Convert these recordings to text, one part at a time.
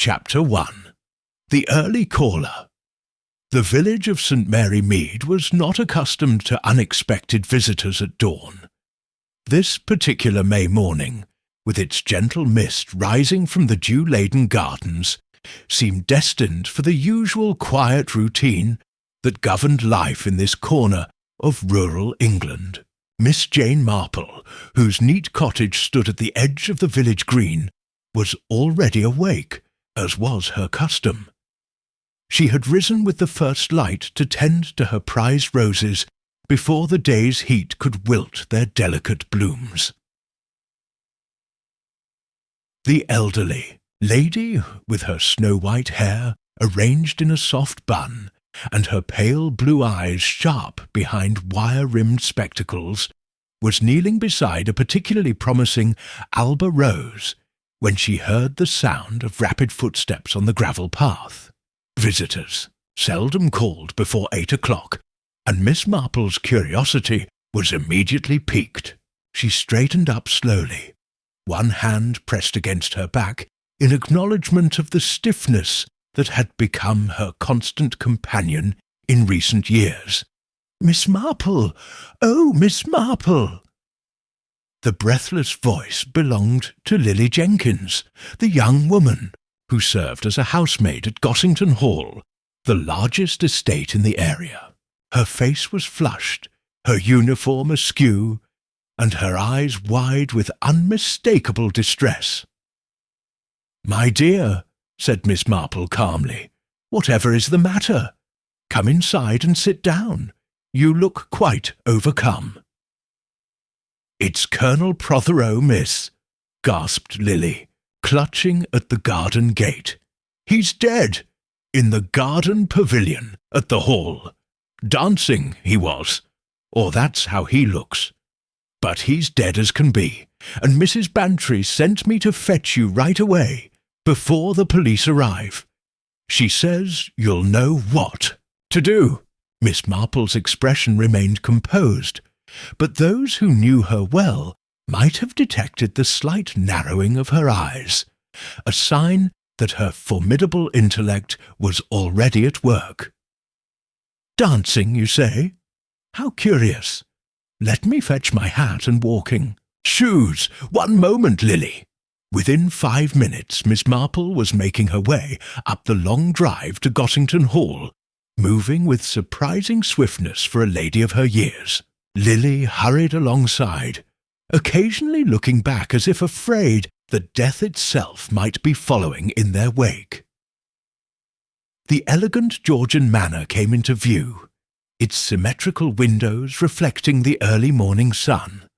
Chapter 1. The Early Caller. The village of St. Mary Mead was not accustomed to unexpected visitors at dawn. This particular May morning, with its gentle mist rising from the dew-laden gardens, seemed destined for the usual quiet routine that governed life in this corner of rural England. Miss Jane Marple, whose neat cottage stood at the edge of the village green, was already awake, as was her custom. She had risen with the first light to tend to her prized roses before the day's heat could wilt their delicate blooms. The elderly lady, with her snow-white hair arranged in a soft bun, and her pale blue eyes sharp behind wire-rimmed spectacles, was kneeling beside a particularly promising Alba rose when she heard the sound of rapid footsteps on the gravel path. Visitors seldom called before 8 o'clock, and Miss Marple's curiosity was immediately piqued. She straightened up slowly, one hand pressed against her back in acknowledgment of the stiffness that had become her constant companion in recent years. "Miss Marple! Oh, Miss Marple!" The breathless voice belonged to Lily Jenkins, the young woman who served as a housemaid at Gossington Hall, the largest estate in the area. Her face was flushed, her uniform askew, and her eyes wide with unmistakable distress. "My dear," said Miss Marple calmly, "whatever is the matter? Come inside and sit down. You look quite overcome." "It's Colonel Prothero, miss," gasped Lily, clutching at the garden gate. "He's dead, in the garden pavilion at the Hall. Dancing, he was, or that's how he looks. But he's dead as can be, and Mrs. Bantry sent me to fetch you right away, before the police arrive. She says you'll know what to do." Miss Marple's expression remained composed, but those who knew her well might have detected the slight narrowing of her eyes, a sign that her formidable intellect was already at work. "Dancing, you say? How curious. Let me fetch my hat and walking. Shoes! 1 moment, Lily." Within 5 minutes Miss Marple was making her way up the long drive to Gossington Hall, moving with surprising swiftness for a lady of her years. Lily hurried alongside, occasionally looking back as if afraid that death itself might be following in their wake. The elegant Georgian manor came into view, its symmetrical windows reflecting the early morning sun.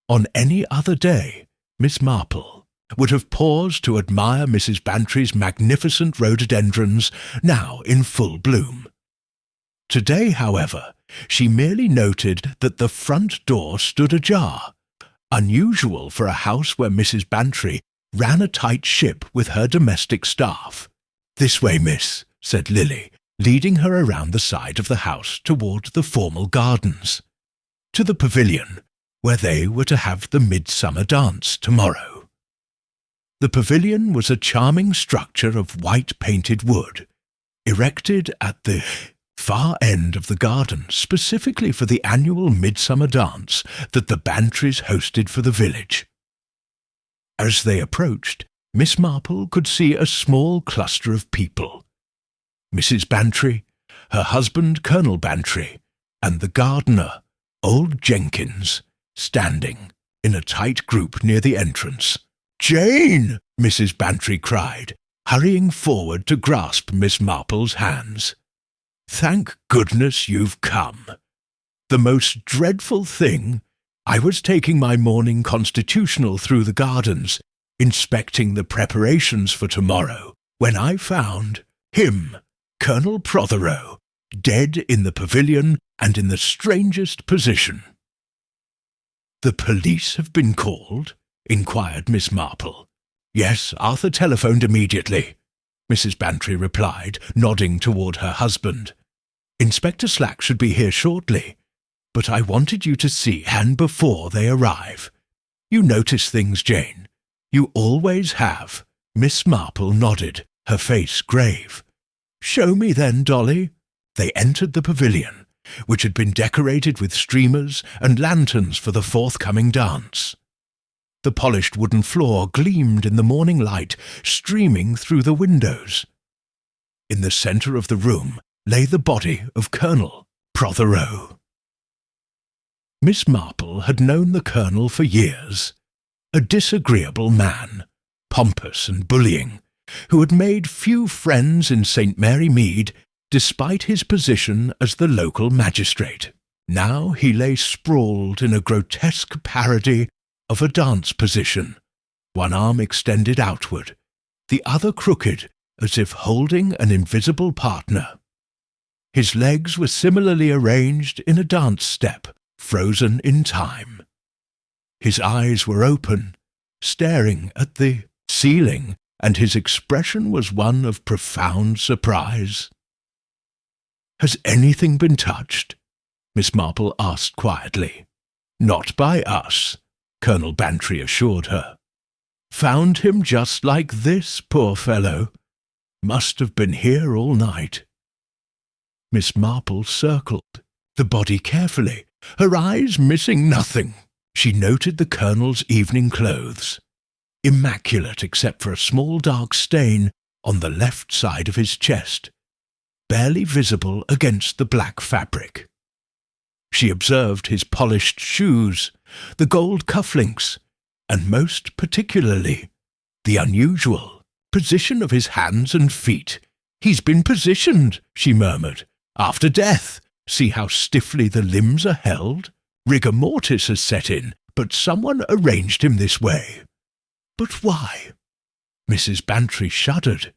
On any other day, Miss Marple would have paused to admire Mrs. Bantry's magnificent rhododendrons, now in full bloom. Today, however, she merely noted that the front door stood ajar, unusual for a house where Mrs. Bantry ran a tight ship with her domestic staff. "This way, miss," said Lily, leading her around the side of the house toward the formal gardens, to the pavilion, where they were to have the midsummer dance tomorrow. The pavilion was a charming structure of white-painted wood, erected at the far end of the garden specifically for the annual midsummer dance that the Bantrys hosted for the village. As they approached, Miss Marple could see a small cluster of people. Mrs. Bantry, her husband Colonel Bantry, and the gardener, old Jenkins, standing in a tight group near the entrance. "Jane!" Mrs. Bantry cried, hurrying forward to grasp Miss Marple's hands. "Thank goodness you've come. The most dreadful thing, I was taking my morning constitutional through the gardens, inspecting the preparations for tomorrow, when I found him, Colonel Prothero, dead in the pavilion and in the strangest position." "The police have been called?" inquired Miss Marple. "Yes, Arthur telephoned immediately," Mrs. Bantry replied, nodding toward her husband. "Inspector Slack should be here shortly, but I wanted you to see Han before they arrive. You notice things, Jane. You always have." Miss Marple nodded, her face grave. "Show me then, Dolly." They entered the pavilion, which had been decorated with streamers and lanterns for the forthcoming dance. The polished wooden floor gleamed in the morning light streaming through the windows. In the centre of the room lay the body of Colonel Prothero. Miss Marple had known the Colonel for years, a disagreeable man, pompous and bullying, who had made few friends in St. Mary Mead despite his position as the local magistrate. Now he lay sprawled in a grotesque parody of a dance position, one arm extended outward, the other crooked as if holding an invisible partner. His legs were similarly arranged in a dance step, frozen in time. His eyes were open, staring at the ceiling, and his expression was one of profound surprise. "Has anything been touched?" Miss Marple asked quietly. "Not by us," Colonel Bantry assured her. "Found him just like this, poor fellow. Must have been here all night." Miss Marple circled the body carefully, her eyes missing nothing. She noted the Colonel's evening clothes, immaculate except for a small dark stain on the left side of his chest, barely visible against the black fabric. She observed his polished shoes, the gold cufflinks, and most particularly the unusual position of his hands and feet. "He's been positioned," she murmured. "After death. See how stiffly the limbs are held? Rigor mortis has set in, but someone arranged him this way." "But why?" Mrs. Bantry shuddered.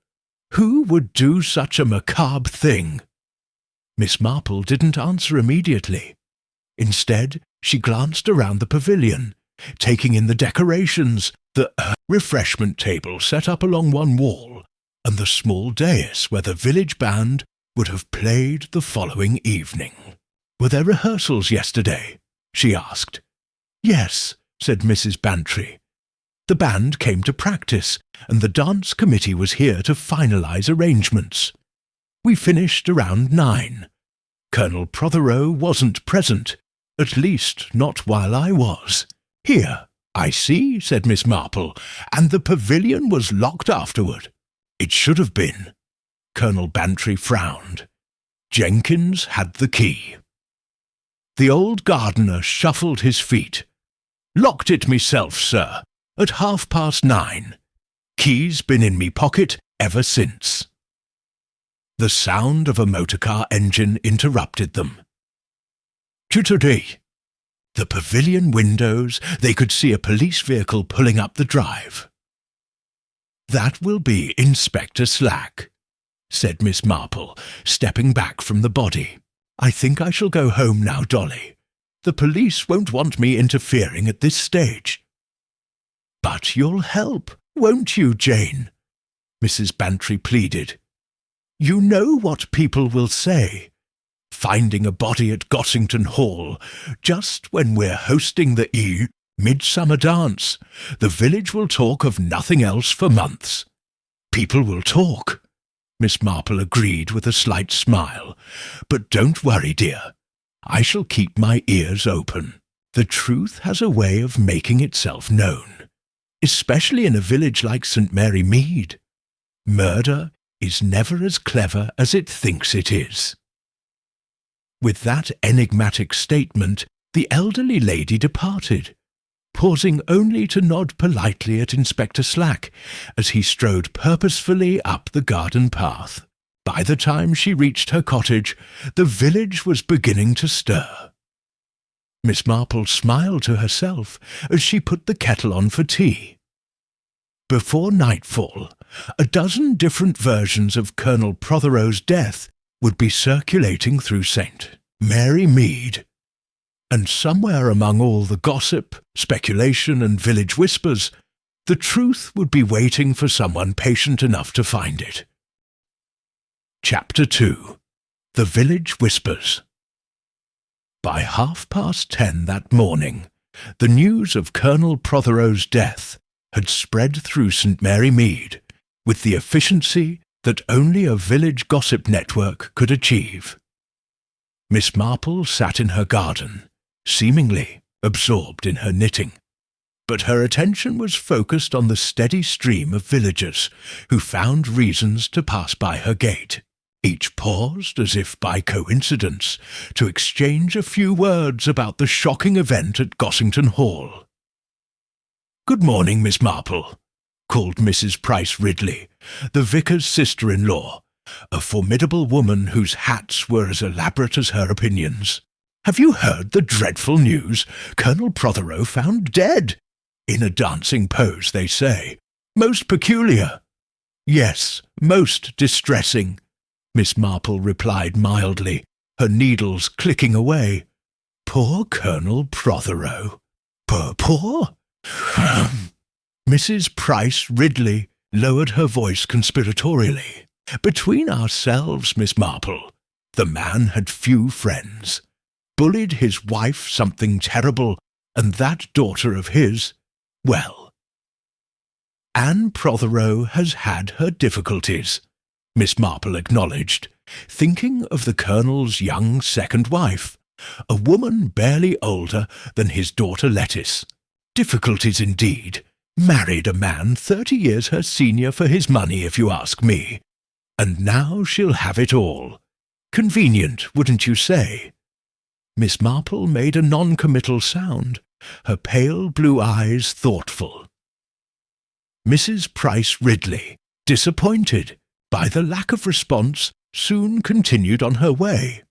"Who would do such a macabre thing?" Miss Marple didn't answer immediately. Instead, she glanced around the pavilion, taking in the decorations, the refreshment table set up along one wall, and the small dais where the village band would have played the following evening. "Were there rehearsals yesterday?" she asked. "Yes," said Mrs. Bantry. "The band came to practice, and the dance committee was here to finalize arrangements. We finished around 9. Colonel Prothero wasn't present, at least not while I was. Here, I see," said Miss Marple, "and the pavilion was locked afterward." "It should have been." Colonel Bantry frowned. "Jenkins had the key." The old gardener shuffled his feet. "Locked it myself, sir, at 9:30. Key's been in me pocket ever since." The sound of a motor-car engine interrupted them. "Chitterdee!" The pavilion windows, they could see a police vehicle pulling up the drive. "That will be Inspector Slack," said Miss Marple, stepping back from the body. "I think I shall go home now, Dolly. The police won't want me interfering at this stage." "But you'll help, won't you, Jane?" Mrs. Bantry pleaded. "You know what people will say. Finding a body at Gossington Hall, just when we're hosting the Midsummer Dance. The village will talk of nothing else for months." "People will talk," Miss Marple agreed with a slight smile. "But don't worry, dear. I shall keep my ears open. The truth has a way of making itself known, especially in a village like St. Mary Mead. Murder is never as clever as it thinks it is." With that enigmatic statement, the elderly lady departed, pausing only to nod politely at Inspector Slack as he strode purposefully up the garden path. By the time she reached her cottage, the village was beginning to stir. Miss Marple smiled to herself as she put the kettle on for tea. Before nightfall, a dozen different versions of Colonel Prothero's death would be circulating through St. Mary Mead, and somewhere among all the gossip, speculation, and village whispers, the truth would be waiting for someone patient enough to find it. Chapter 2. The Village Whispers. By 10:30 that morning, the news of Colonel Prothero's death had spread through St. Mary Mead, with the efficiency that only a village gossip network could achieve. Miss Marple sat in her garden, seemingly absorbed in her knitting, but her attention was focused on the steady stream of villagers who found reasons to pass by her gate. Each paused as if by coincidence to exchange a few words about the shocking event at Gossington Hall. "Good morning, Miss Marple," called Mrs. Price Ridley, the vicar's sister-in-law, a formidable woman whose hats were as elaborate as her opinions. "Have you heard the dreadful news? Colonel Prothero found dead. In a dancing pose, they say. Most peculiar." "Yes, most distressing," Miss Marple replied mildly, her needles clicking away. "Poor Colonel Prothero. Poor? Mrs. Price Ridley lowered her voice conspiratorially. "Between ourselves, Miss Marple, the man had few friends. Bullied his wife something terrible, and that daughter of his, well. Anne Prothero has had her difficulties," Miss Marple acknowledged, thinking of the Colonel's young second wife, a woman barely older than his daughter Lettice. "Difficulties indeed. Married a man 30 years her senior for his money, if you ask me. And now she'll have it all. Convenient, wouldn't you say?" Miss Marple made a non-committal sound, her pale blue eyes thoughtful. Mrs. Price Ridley, disappointed by the lack of response, soon continued on her way.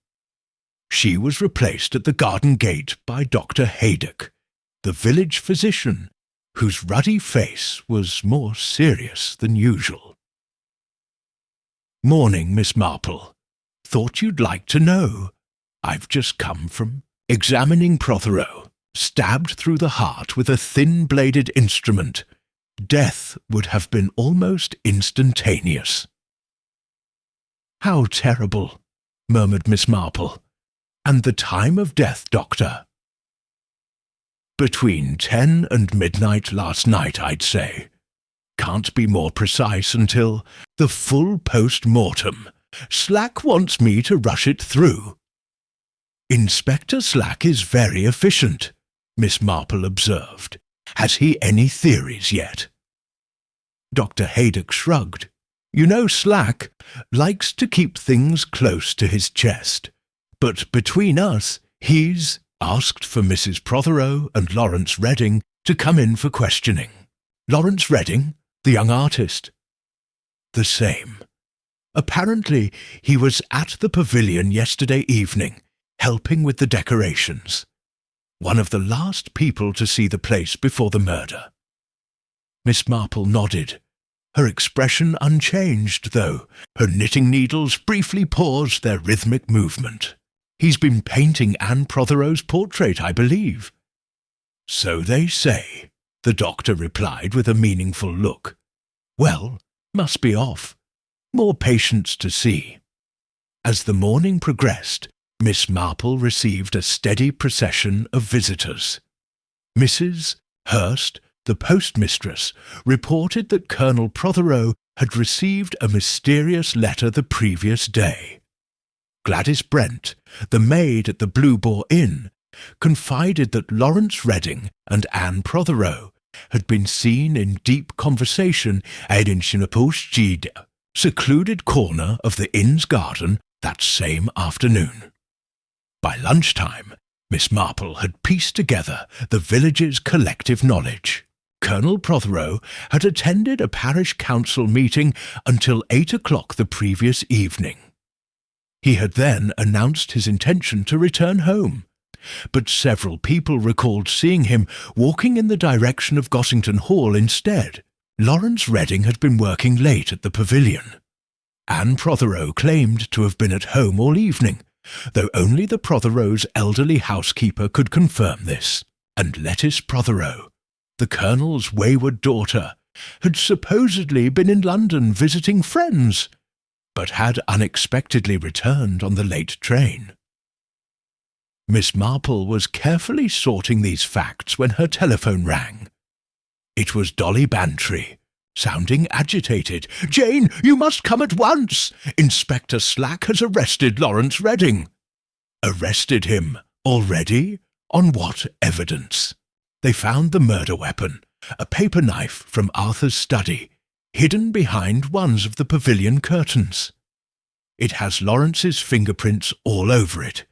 She was replaced at the garden gate by Dr. Haydock, the village physician, whose ruddy face was more serious than usual. "Morning, Miss Marple. Thought you'd like to know. I've just come from examining Prothero, stabbed through the heart with a thin-bladed instrument. Death would have been almost instantaneous." "How terrible," murmured Miss Marple. "And the time of death, doctor?" "Between 10 and midnight last night, I'd say. Can't be more precise until the full post-mortem. Slack wants me to rush it through." "Inspector Slack is very efficient," Miss Marple observed. "Has he any theories yet?" Dr. Haydock shrugged. "You know Slack likes to keep things close to his chest. But between us, he's asked for Mrs. Prothero and Lawrence Redding to come in for questioning." "Lawrence Redding, the young artist?" "The same. Apparently he was at the pavilion yesterday evening, helping with the decorations. One of the last people to see the place before the murder." Miss Marple nodded, her expression unchanged, though her knitting needles briefly paused their rhythmic movement. "He's been painting Anne Prothero's portrait, I believe." "So they say," the doctor replied with a meaningful look. "Well, must be off. More patients to see." As the morning progressed, Miss Marple received a steady procession of visitors. Mrs. Hurst, the postmistress, reported that Colonel Prothero had received a mysterious letter the previous day. Gladys Brent, the maid at the Blue Boar Inn, confided that Lawrence Redding and Anne Prothero had been seen in deep conversation at in Shinapostjid, secluded corner of the inn's garden that same afternoon. By lunchtime, Miss Marple had pieced together the village's collective knowledge. Colonel Prothero had attended a parish council meeting until 8 o'clock the previous evening. He had then announced his intention to return home, but several people recalled seeing him walking in the direction of Gossington Hall instead. Lawrence Redding had been working late at the pavilion. Anne Prothero claimed to have been at home all evening, though only the Protheros' elderly housekeeper could confirm this, and Lettice Prothero, the Colonel's wayward daughter, had supposedly been in London visiting friends, but had unexpectedly returned on the late train. Miss Marple was carefully sorting these facts when her telephone rang. It was Dolly Bantry, sounding agitated. "Jane, you must come at once! Inspector Slack has arrested Lawrence Redding." Arrested him? Already? On what evidence? They found the murder weapon, a paper knife from Arthur's study, hidden behind one of the pavilion curtains. It has Lawrence's fingerprints all over it.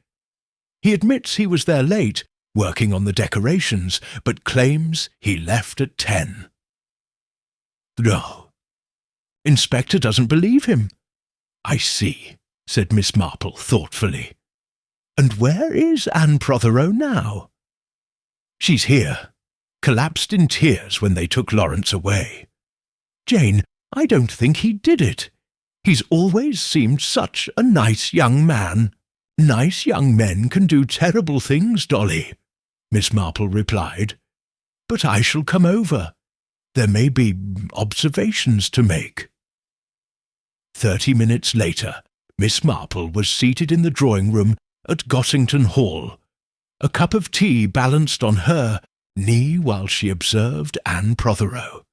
He admits he was there late, working on the decorations, but claims he left at 10. No. Inspector doesn't believe him. "I see," said Miss Marple thoughtfully. "And where is Anne Prothero now?" "She's here. Collapsed in tears when they took Lawrence away. Jane, I don't think he did it. He's always seemed such a nice young man." "Nice young men can do terrible things, Dolly," Miss Marple replied. "But I shall come over. There may be observations to make." 30 minutes later, Miss Marple was seated in the drawing-room at Gossington Hall, a cup of tea balanced on her knee while she observed Anne Prothero.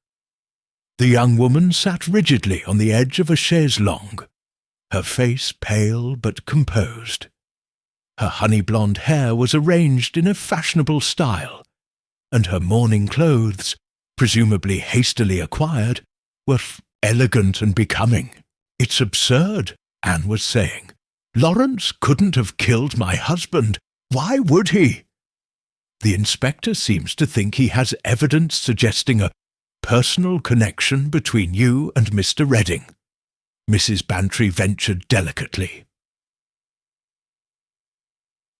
The young woman sat rigidly on the edge of a chaise longue, her face pale but composed. Her honey-blonde hair was arranged in a fashionable style, and her mourning clothes, presumably hastily acquired, were elegant and becoming. "It's absurd," Anne was saying. "Lawrence couldn't have killed my husband. Why would he? The inspector seems to think he has evidence suggesting a personal connection between you and Mr. Redding," Mrs. Bantry ventured delicately.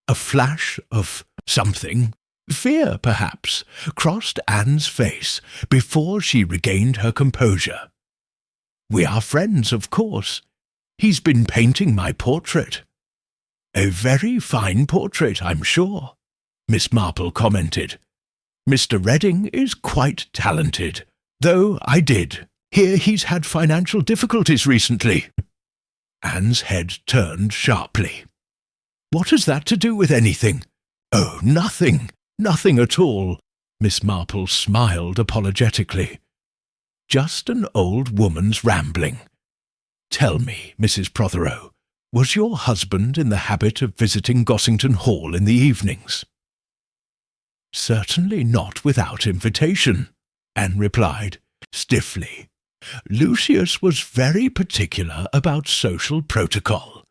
A flash of something, fear perhaps, crossed Anne's face before she regained her composure. "We are friends, of course. He's been painting my portrait." "A very fine portrait, I'm sure," Miss Marple commented. "Mr. Redding is quite talented, though I did hear he's had financial difficulties recently." Anne's head turned sharply. "What has that to do with anything?" "Oh, nothing, nothing at all," Miss Marple smiled apologetically. "Just an old woman's rambling. Tell me, Mrs. Prothero, was your husband in the habit of visiting Gossington Hall in the evenings?" "Certainly not without invitation," Anne replied, stiffly. "Lucius was very particular about social protocol.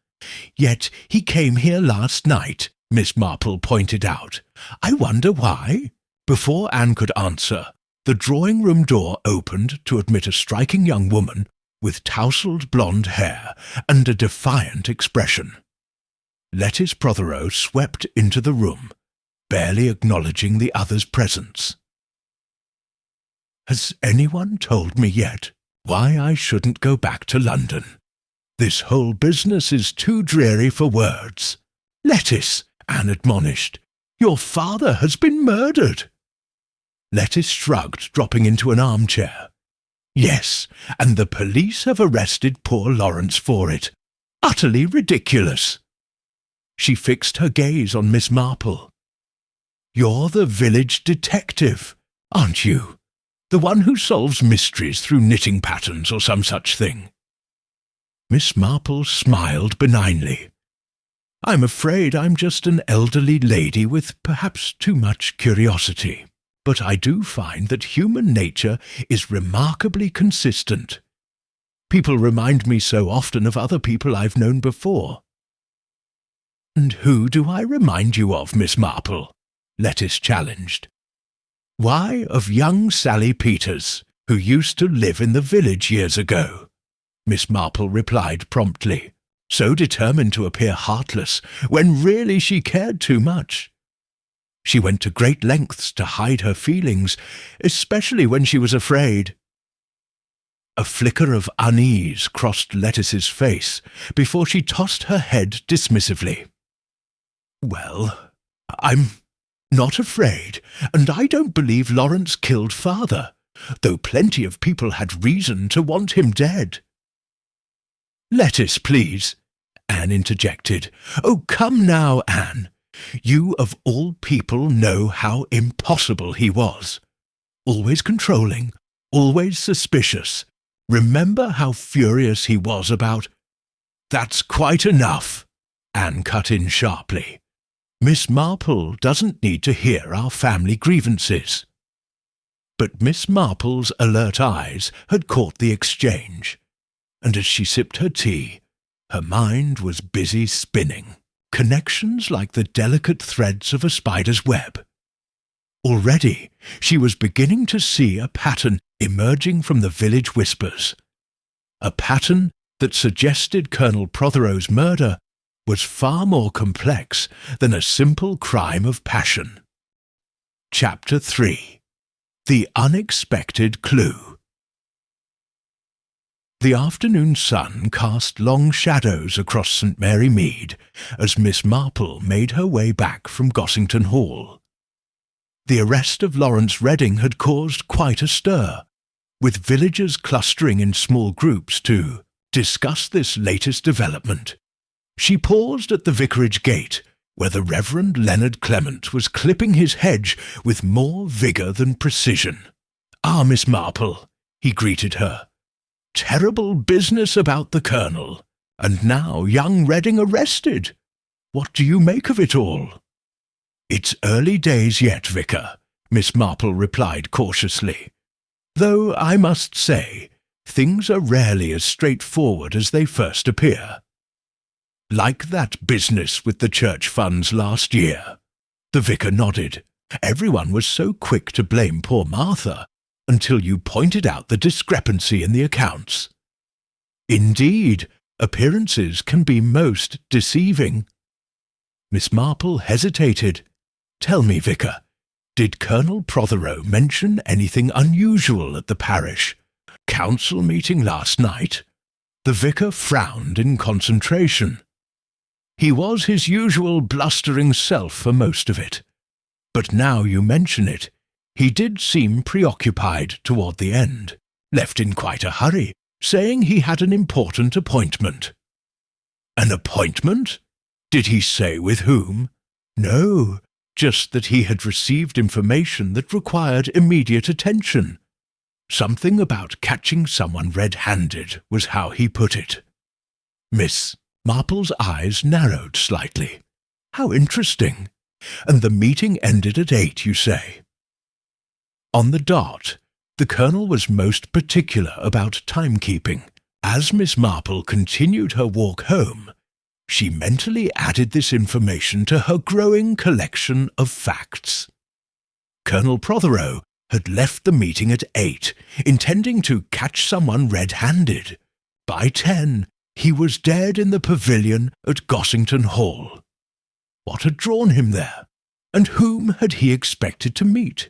Yet he came here last night," Miss Marple pointed out. "I wonder why?" Before Anne could answer, the drawing-room door opened to admit a striking young woman with tousled blonde hair and a defiant expression. Lettice Prothero swept into the room, barely acknowledging the other's presence. "Has anyone told me yet why I shouldn't go back to London? This whole business is too dreary for words." "Lettice," Anne admonished, "your father has been murdered." Lettice shrugged, dropping into an armchair. "Yes, and the police have arrested poor Lawrence for it. Utterly ridiculous." She fixed her gaze on Miss Marple. "You're the village detective, aren't you? The one who solves mysteries through knitting patterns or some such thing." Miss Marple smiled benignly. "I'm afraid I'm just an elderly lady with perhaps too much curiosity. But I do find that human nature is remarkably consistent. People remind me so often of other people I've known before." "And who do I remind you of, Miss Marple?" Lettice challenged. "Why, of young Sally Peters, who used to live in the village years ago," Miss Marple replied promptly, so determined to appear heartless, when really she cared too much. She went to great lengths to hide her feelings, especially when she was afraid. A flicker of unease crossed Lettice's face before she tossed her head dismissively. "Well, I'm not afraid, and I don't believe Lawrence killed father, though plenty of people had reason to want him dead." "Lettice, please," Anne interjected. "Oh, come now, Anne. You of all people know how impossible he was. Always controlling, always suspicious. Remember how furious he was about—" "That's quite enough," Anne cut in sharply. "Miss Marple doesn't need to hear our family grievances." But Miss Marple's alert eyes had caught the exchange, and as she sipped her tea, her mind was busy spinning connections like the delicate threads of a spider's web. Already she was beginning to see a pattern emerging from the village whispers, a pattern that suggested Colonel Prothero's murder was far more complex than a simple crime of passion. Chapter 3. The Unexpected Clue. The afternoon sun cast long shadows across St. Mary Mead as Miss Marple made her way back from Gossington Hall. The arrest of Lawrence Redding had caused quite a stir, with villagers clustering in small groups to discuss this latest development. She paused at the vicarage gate, where the Reverend Leonard Clement was clipping his hedge with more vigour than precision. "Ah, Miss Marple," he greeted her. "Terrible business about the Colonel, and now young Redding arrested. What do you make of it all?" "It's early days yet, Vicar," Miss Marple replied cautiously. "Though I must say, things are rarely as straightforward as they first appear. Like that business with the church funds last year." The vicar nodded. "Everyone was so quick to blame poor Martha, until you pointed out the discrepancy in the accounts." "Indeed, appearances can be most deceiving." Miss Marple hesitated. "Tell me, Vicar, did Colonel Prothero mention anything unusual at the parish council meeting last night?" The vicar frowned in concentration. He was his usual blustering self for most of it, but now you mention it, he did seem preoccupied toward the end, left in quite a hurry, saying he had an important appointment. "An appointment? Did he say with whom?" "No, just that he had received information that required immediate attention. Something about catching someone red-handed was how he put it." Miss Marple's eyes narrowed slightly. "How interesting. And the meeting ended at 8, you say?" On the dot, the Colonel was most particular about timekeeping. As Miss Marple continued her walk home, she mentally added this information to her growing collection of facts. Colonel Prothero had left the meeting at 8, intending to catch someone red-handed. By 10, he was dead in the pavilion at Gossington Hall. What had drawn him there, and whom had he expected to meet?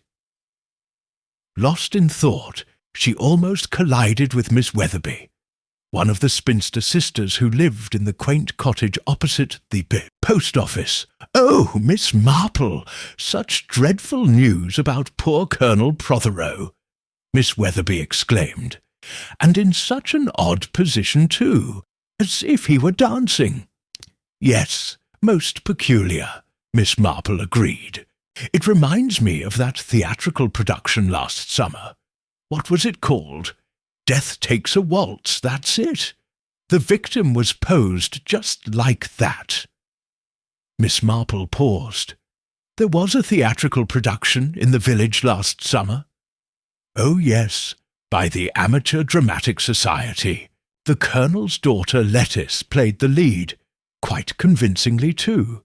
Lost in thought, she almost collided with Miss Weatherby, one of the spinster sisters who lived in the quaint cottage opposite the post office. "Oh, Miss Marple, such dreadful news about poor Colonel Prothero!" Miss Weatherby exclaimed. "And in such an odd position, too, as if he were dancing." "Yes, most peculiar," Miss Marple agreed. "It reminds me of that theatrical production last summer. What was it called? Death Takes a Waltz, that's it. The victim was posed just like that." Miss Marple paused. "There was a theatrical production in the village last summer?" "Oh, yes, by the Amateur Dramatic Society. The Colonel's daughter Lettice played the lead, quite convincingly too.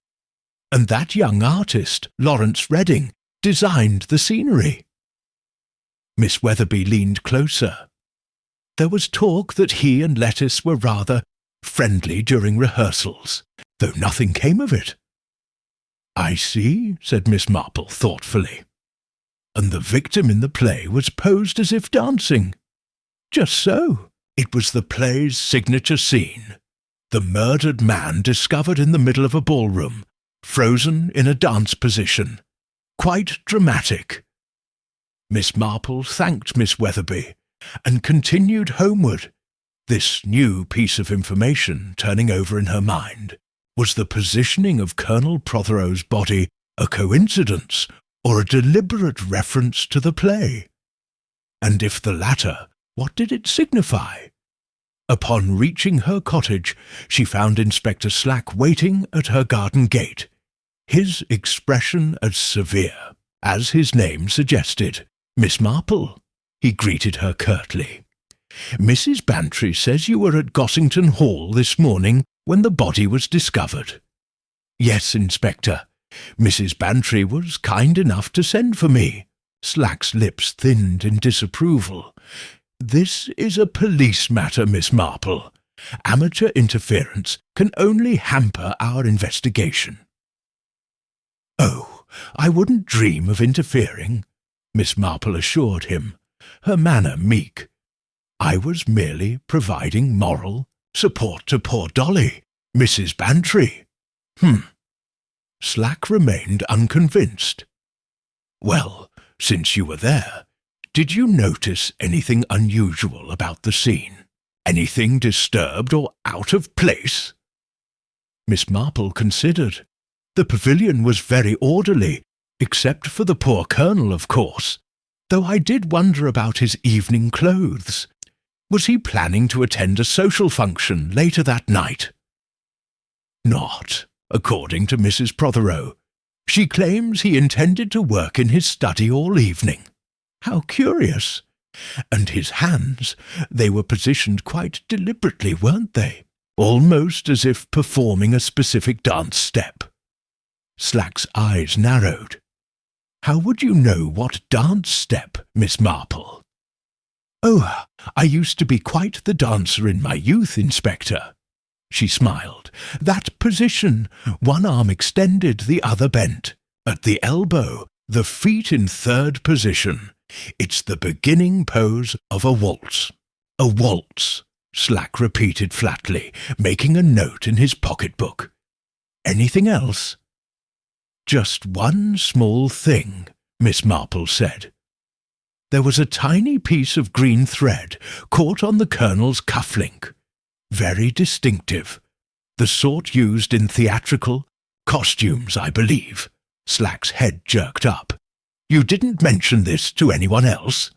And that young artist, Lawrence Redding, designed the scenery." Miss Weatherby leaned closer. "There was talk that he and Lettice were rather friendly during rehearsals, though nothing came of it." "I see," said Miss Marple thoughtfully. "And the victim in the play was posed as if dancing?" "Just so. It was the play's signature scene. The murdered man discovered in the middle of a ballroom, frozen in a dance position. Quite dramatic." Miss Marple thanked Miss Weatherby and continued homeward. This new piece of information turning over in her mind. Was the positioning of Colonel Prothero's body a coincidence or a deliberate reference to the play? And if the latter, what did it signify? Upon reaching her cottage, she found Inspector Slack waiting at her garden gate, his expression as severe as his name suggested. "Miss Marple," he greeted her curtly. "Mrs. Bantry says you were at Gossington Hall this morning when the body was discovered." "Yes, Inspector. Mrs. Bantry was kind enough to send for me." Slack's lips thinned in disapproval. "This is a police matter, Miss Marple. Amateur interference can only hamper our investigation." "Oh, I wouldn't dream of interfering," Miss Marple assured him, her manner meek. "I was merely providing moral support to poor Dolly, Mrs. Bantry." Slack remained unconvinced. "Well, since you were there, did you notice anything unusual about the scene? Anything disturbed or out of place?" Miss Marple considered. The pavilion was very orderly, except for the poor Colonel, of course, though I did wonder about his evening clothes. Was he planning to attend a social function later that night? Not, according to Mrs. Prothero. She claims he intended to work in his study all evening. How curious! And his hands, they were positioned quite deliberately, weren't they? Almost as if performing a specific dance step. Slack's eyes narrowed. "How would you know what dance step, Miss Marple?" "Oh, I used to be quite the dancer in my youth, Inspector." She smiled. "That position, one arm extended, the other bent. At the elbow, the feet in third position. It's the beginning pose of a waltz." "A waltz," Slack repeated flatly, making a note in his pocketbook. "Anything else?" "Just one small thing," Miss Marple said. There was a tiny piece of green thread caught on the Colonel's cufflink. Very distinctive. The sort used in theatrical costumes, I believe. Slack's head jerked up. "You didn't mention this to anyone else?"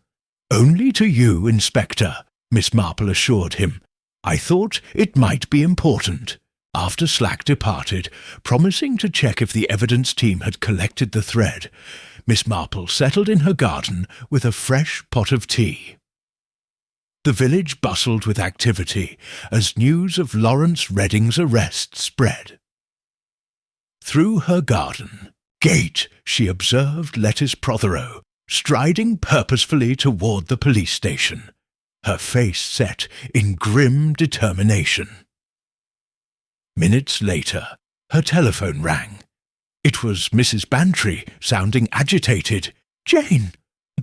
"Only to you, Inspector," Miss Marple assured him. "I thought it might be important." After Slack departed, promising to check if the evidence team had collected the thread, Miss Marple settled in her garden with a fresh pot of tea. The village bustled with activity as news of Lawrence Redding's arrest spread. Through her garden gate she observed Lettice Prothero, striding purposefully toward the police station, her face set in grim determination. Minutes later, her telephone rang. It was Mrs. Bantry, sounding agitated. "Jane,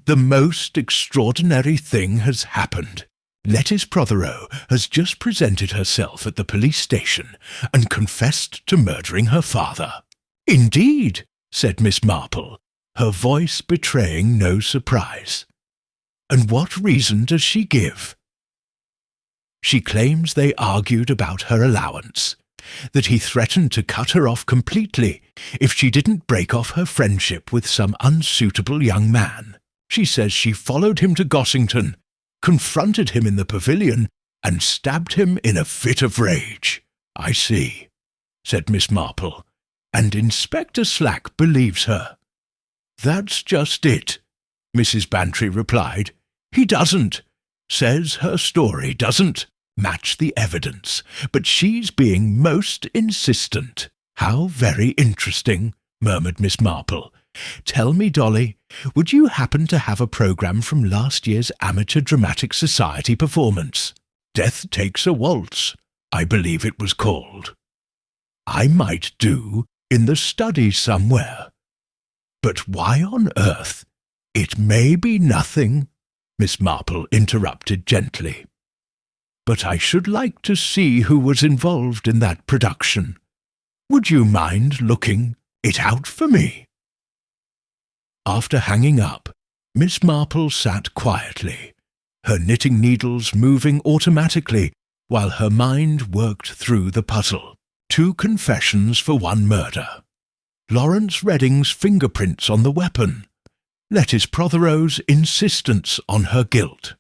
the most extraordinary thing has happened. Lettice Prothero has just presented herself at the police station and confessed to murdering her father." "Indeed," said Miss Marple, her voice betraying no surprise. "And what reason does she give?" "She claims they argued about her allowance, that he threatened to cut her off completely if she didn't break off her friendship with some unsuitable young man. She says she followed him to Gossington, confronted him in the pavilion, and stabbed him in a fit of rage." "I see," said Miss Marple, "and Inspector Slack believes her." "That's just it," Mrs. Bantry replied. "He doesn't. Says her story doesn't match the evidence, but she's being most insistent." "How very interesting," murmured Miss Marple. "Tell me, Dolly, would you happen to have a programme from last year's Amateur Dramatic Society performance? Death Takes a Waltz, I believe it was called. I might do in the study somewhere." "But why on earth?" "It may be nothing," Miss Marple interrupted gently. "But I should like to see who was involved in that production. Would you mind looking it out for me?" After hanging up, Miss Marple sat quietly, her knitting needles moving automatically while her mind worked through the puzzle. 2 confessions for 1 murder. Lawrence Redding's fingerprints on the weapon. Lettice Prothero's insistence on her guilt.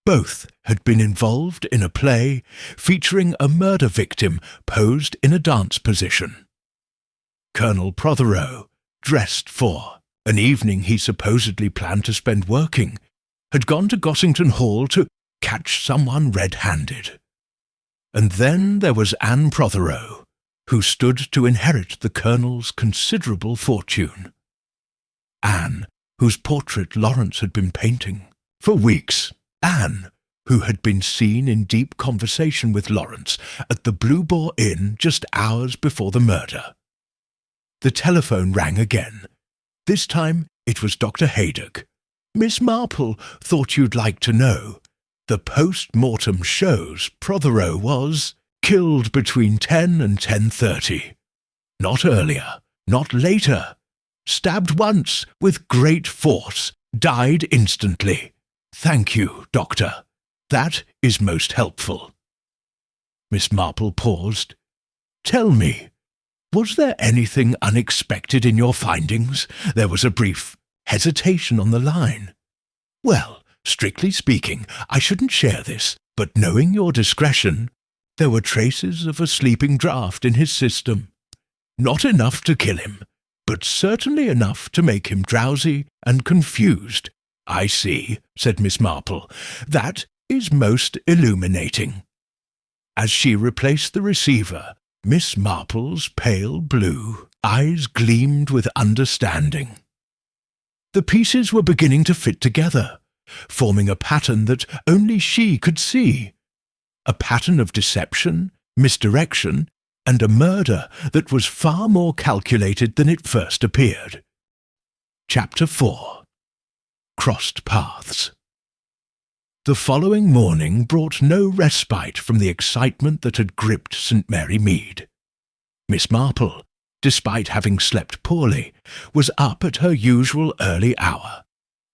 Both had been involved in a play featuring a murder victim posed in a dance position. Colonel Prothero, dressed for an evening he supposedly planned to spend working, had gone to Gossington Hall to catch someone red-handed. And then there was Anne Prothero, who stood to inherit the Colonel's considerable fortune. Anne, whose portrait Lawrence had been painting for weeks. Anne, who had been seen in deep conversation with Lawrence at the Blue Boar Inn just hours before the murder. The telephone rang again. This time it was Dr. Haydock. "Miss Marple thought you'd like to know. The post-mortem shows Prothero was killed between 10 and 10:30. Not earlier, not later. Stabbed once with great force, died instantly. Thank you, Doctor. That is most helpful." Miss Marple paused. "Tell me, was there anything unexpected in your findings?" There was a brief hesitation on the line. "Well, strictly speaking, I shouldn't share this, but knowing your discretion, there were traces of a sleeping draught in his system. Not enough to kill him, but certainly enough to make him drowsy and confused." "I see," said Miss Marple. "That is most illuminating." As she replaced the receiver, Miss Marple's pale blue eyes gleamed with understanding. The pieces were beginning to fit together, forming a pattern that only she could see. A pattern of deception, misdirection, and a murder that was far more calculated than it first appeared. Chapter 4. Crossed Paths. The following morning brought no respite from the excitement that had gripped St. Mary Mead. Miss Marple, despite having slept poorly, was up at her usual early hour,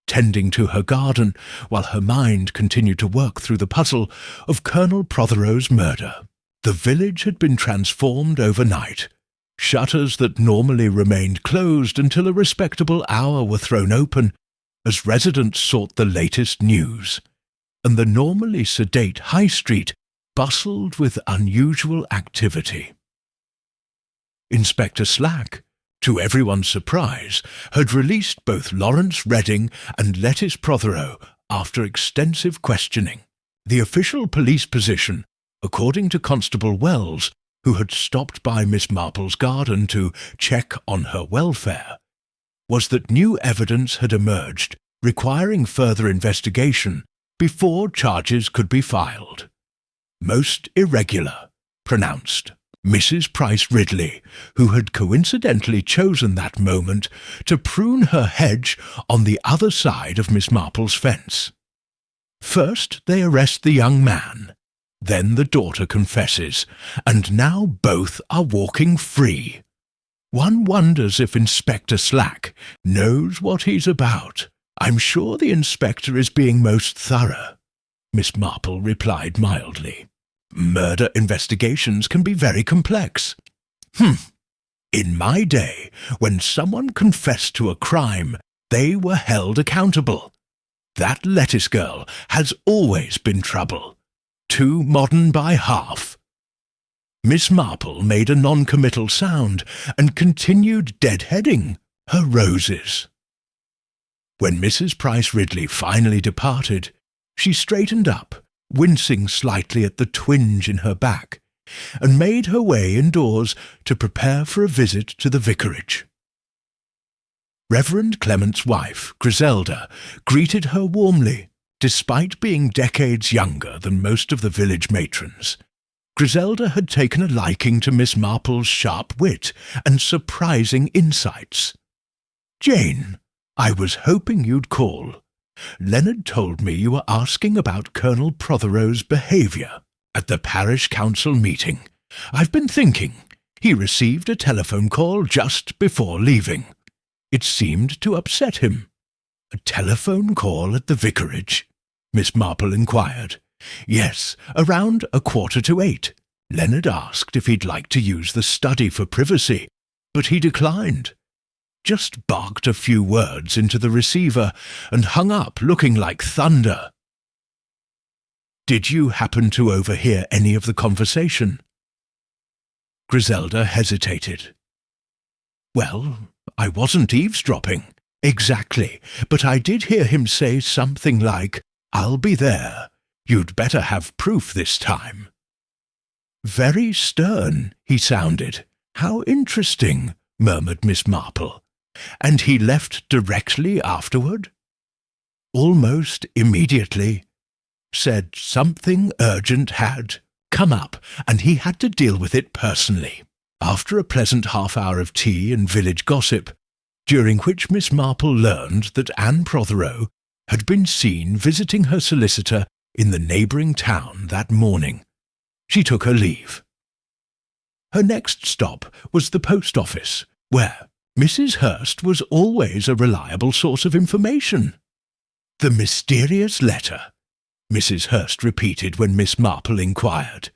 tending to her garden while her mind continued to work through the puzzle of Colonel Prothero's murder. The village had been transformed overnight. Shutters that normally remained closed until a respectable hour were thrown open as residents sought the latest news, and the normally sedate High Street bustled with unusual activity. Inspector Slack, to everyone's surprise, had released both Lawrence Redding and Lettice Prothero after extensive questioning. The official police position, according to Constable Wells, who had stopped by Miss Marple's garden to check on her welfare, was that new evidence had emerged requiring further investigation before charges could be filed. "Most irregular," pronounced Mrs. Price Ridley, who had coincidentally chosen that moment to prune her hedge on the other side of Miss Marple's fence. First they arrest the young man, then the daughter confesses, and now both are walking free. One wonders if Inspector Slack knows what he's about. "I'm sure the inspector is being most thorough," Miss Marple replied mildly. "Murder investigations can be very complex." In my day, when someone confessed to a crime, they were held accountable. That Lettice girl has always been trouble. Too modern by half." Miss Marple made a non-committal sound and continued deadheading her roses. When Mrs. Price Ridley finally departed, she straightened up, wincing slightly at the twinge in her back, and made her way indoors to prepare for a visit to the vicarage. Reverend Clement's wife, Griselda, greeted her warmly, despite being decades younger than most of the village matrons. Griselda had taken a liking to Miss Marple's sharp wit and surprising insights. "Jane, I was hoping you'd call. Leonard told me you were asking about Colonel Prothero's behaviour at the parish council meeting. I've been thinking. He received a telephone call just before leaving. It seemed to upset him." "A telephone call at the vicarage?" Miss Marple inquired. "Yes, around 7:45. Leonard asked if he'd like to use the study for privacy, but he declined. just barked a few words into the receiver and hung up looking like thunder. Did you happen to overhear any of the conversation? Griselda hesitated. Well, I wasn't eavesdropping, exactly, but I did hear him say something like, "I'll be there. You'd better have proof this time." Very stern, he sounded. How interesting, murmured Miss Marple. And he left directly afterward? Almost immediately. Said something urgent had come up, and he had to deal with it personally. After a pleasant half-hour of tea and village gossip, during which Miss Marple learned that Anne Prothero had been seen visiting her solicitor in the neighbouring town that morning, she took her leave. Her next stop was the post office, where Mrs. Hurst was always a reliable source of information. The mysterious letter, Mrs. Hurst repeated when Miss Marple inquired.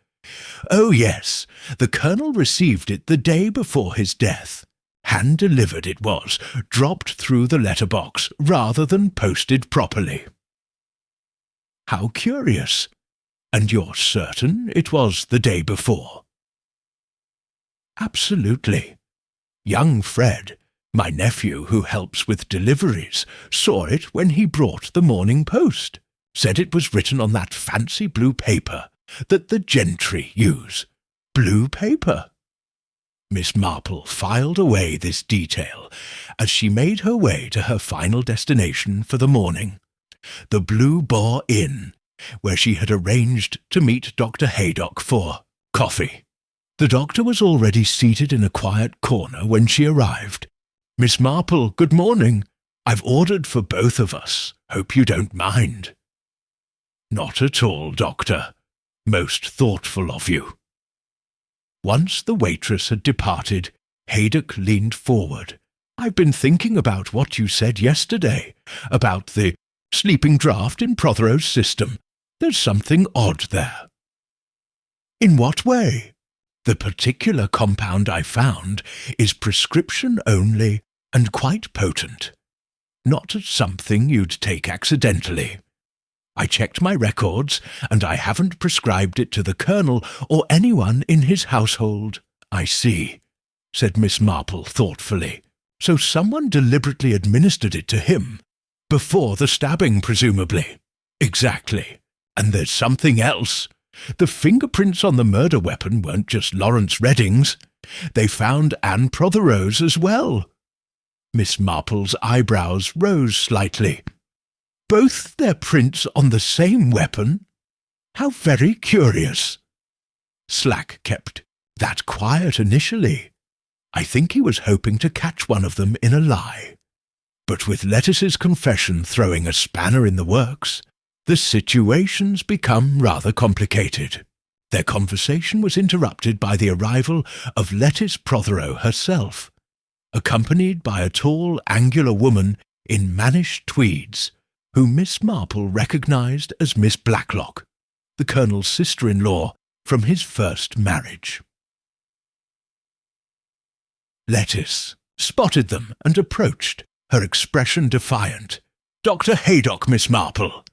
Oh, yes, the Colonel received it the day before his death. Hand-delivered it was, dropped through the letterbox rather than posted properly. How curious. And you're certain it was the day before? Absolutely. Young Fred, my nephew who helps with deliveries, saw it when he brought the Morning Post. Said it was written on that fancy blue paper that the gentry use. Blue paper. Miss Marple filed away this detail as she made her way to her final destination for the morning, the Blue Boar Inn, where she had arranged to meet Dr. Haydock for coffee. The doctor was already seated in a quiet corner when she arrived. "Miss Marple, good morning. I've ordered for both of us. Hope you don't mind." "Not at all, Doctor. Most thoughtful of you." Once the waitress had departed, Haydock leaned forward. "I've been thinking about what you said yesterday, about the sleeping draught in Prothero's system. There's something odd there." "In what way?" "The particular compound I found is prescription only and quite potent. Not something you'd take accidentally. I checked my records, and I haven't prescribed it to the Colonel or anyone in his household." "I see," said Miss Marple thoughtfully. "So someone deliberately administered it to him, before the stabbing, presumably." "Exactly. And there's something else. The fingerprints on the murder weapon weren't just Lawrence Redding's. They found Anne Prothero's as well." Miss Marple's eyebrows rose slightly. "Both their prints on the same weapon? How very curious." Slack kept that quiet initially. I think he was hoping to catch one of them in a lie. But with Lettice's confession throwing a spanner in the works, the situation's become rather complicated. Their conversation was interrupted by the arrival of Lettice Prothero herself, accompanied by a tall, angular woman in mannish tweeds, whom Miss Marple recognised as Miss Blacklock, the Colonel's sister-in-law from his first marriage. Lettice spotted them and approached, her expression defiant. "Dr. Haydock, Miss Marple.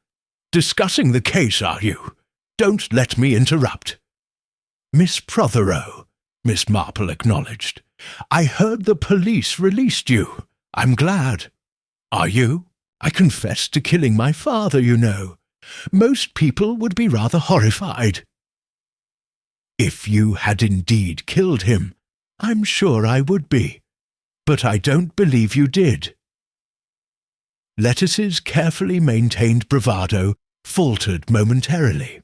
Discussing the case, are you? Don't let me interrupt." "Miss Prothero," Miss Marple acknowledged. "I heard the police released you. I'm glad." "Are you? I confessed to killing my father, you know. Most people would be rather horrified." "If you had indeed killed him, I'm sure I would be. But I don't believe you did." Lettice's carefully maintained bravado faltered momentarily.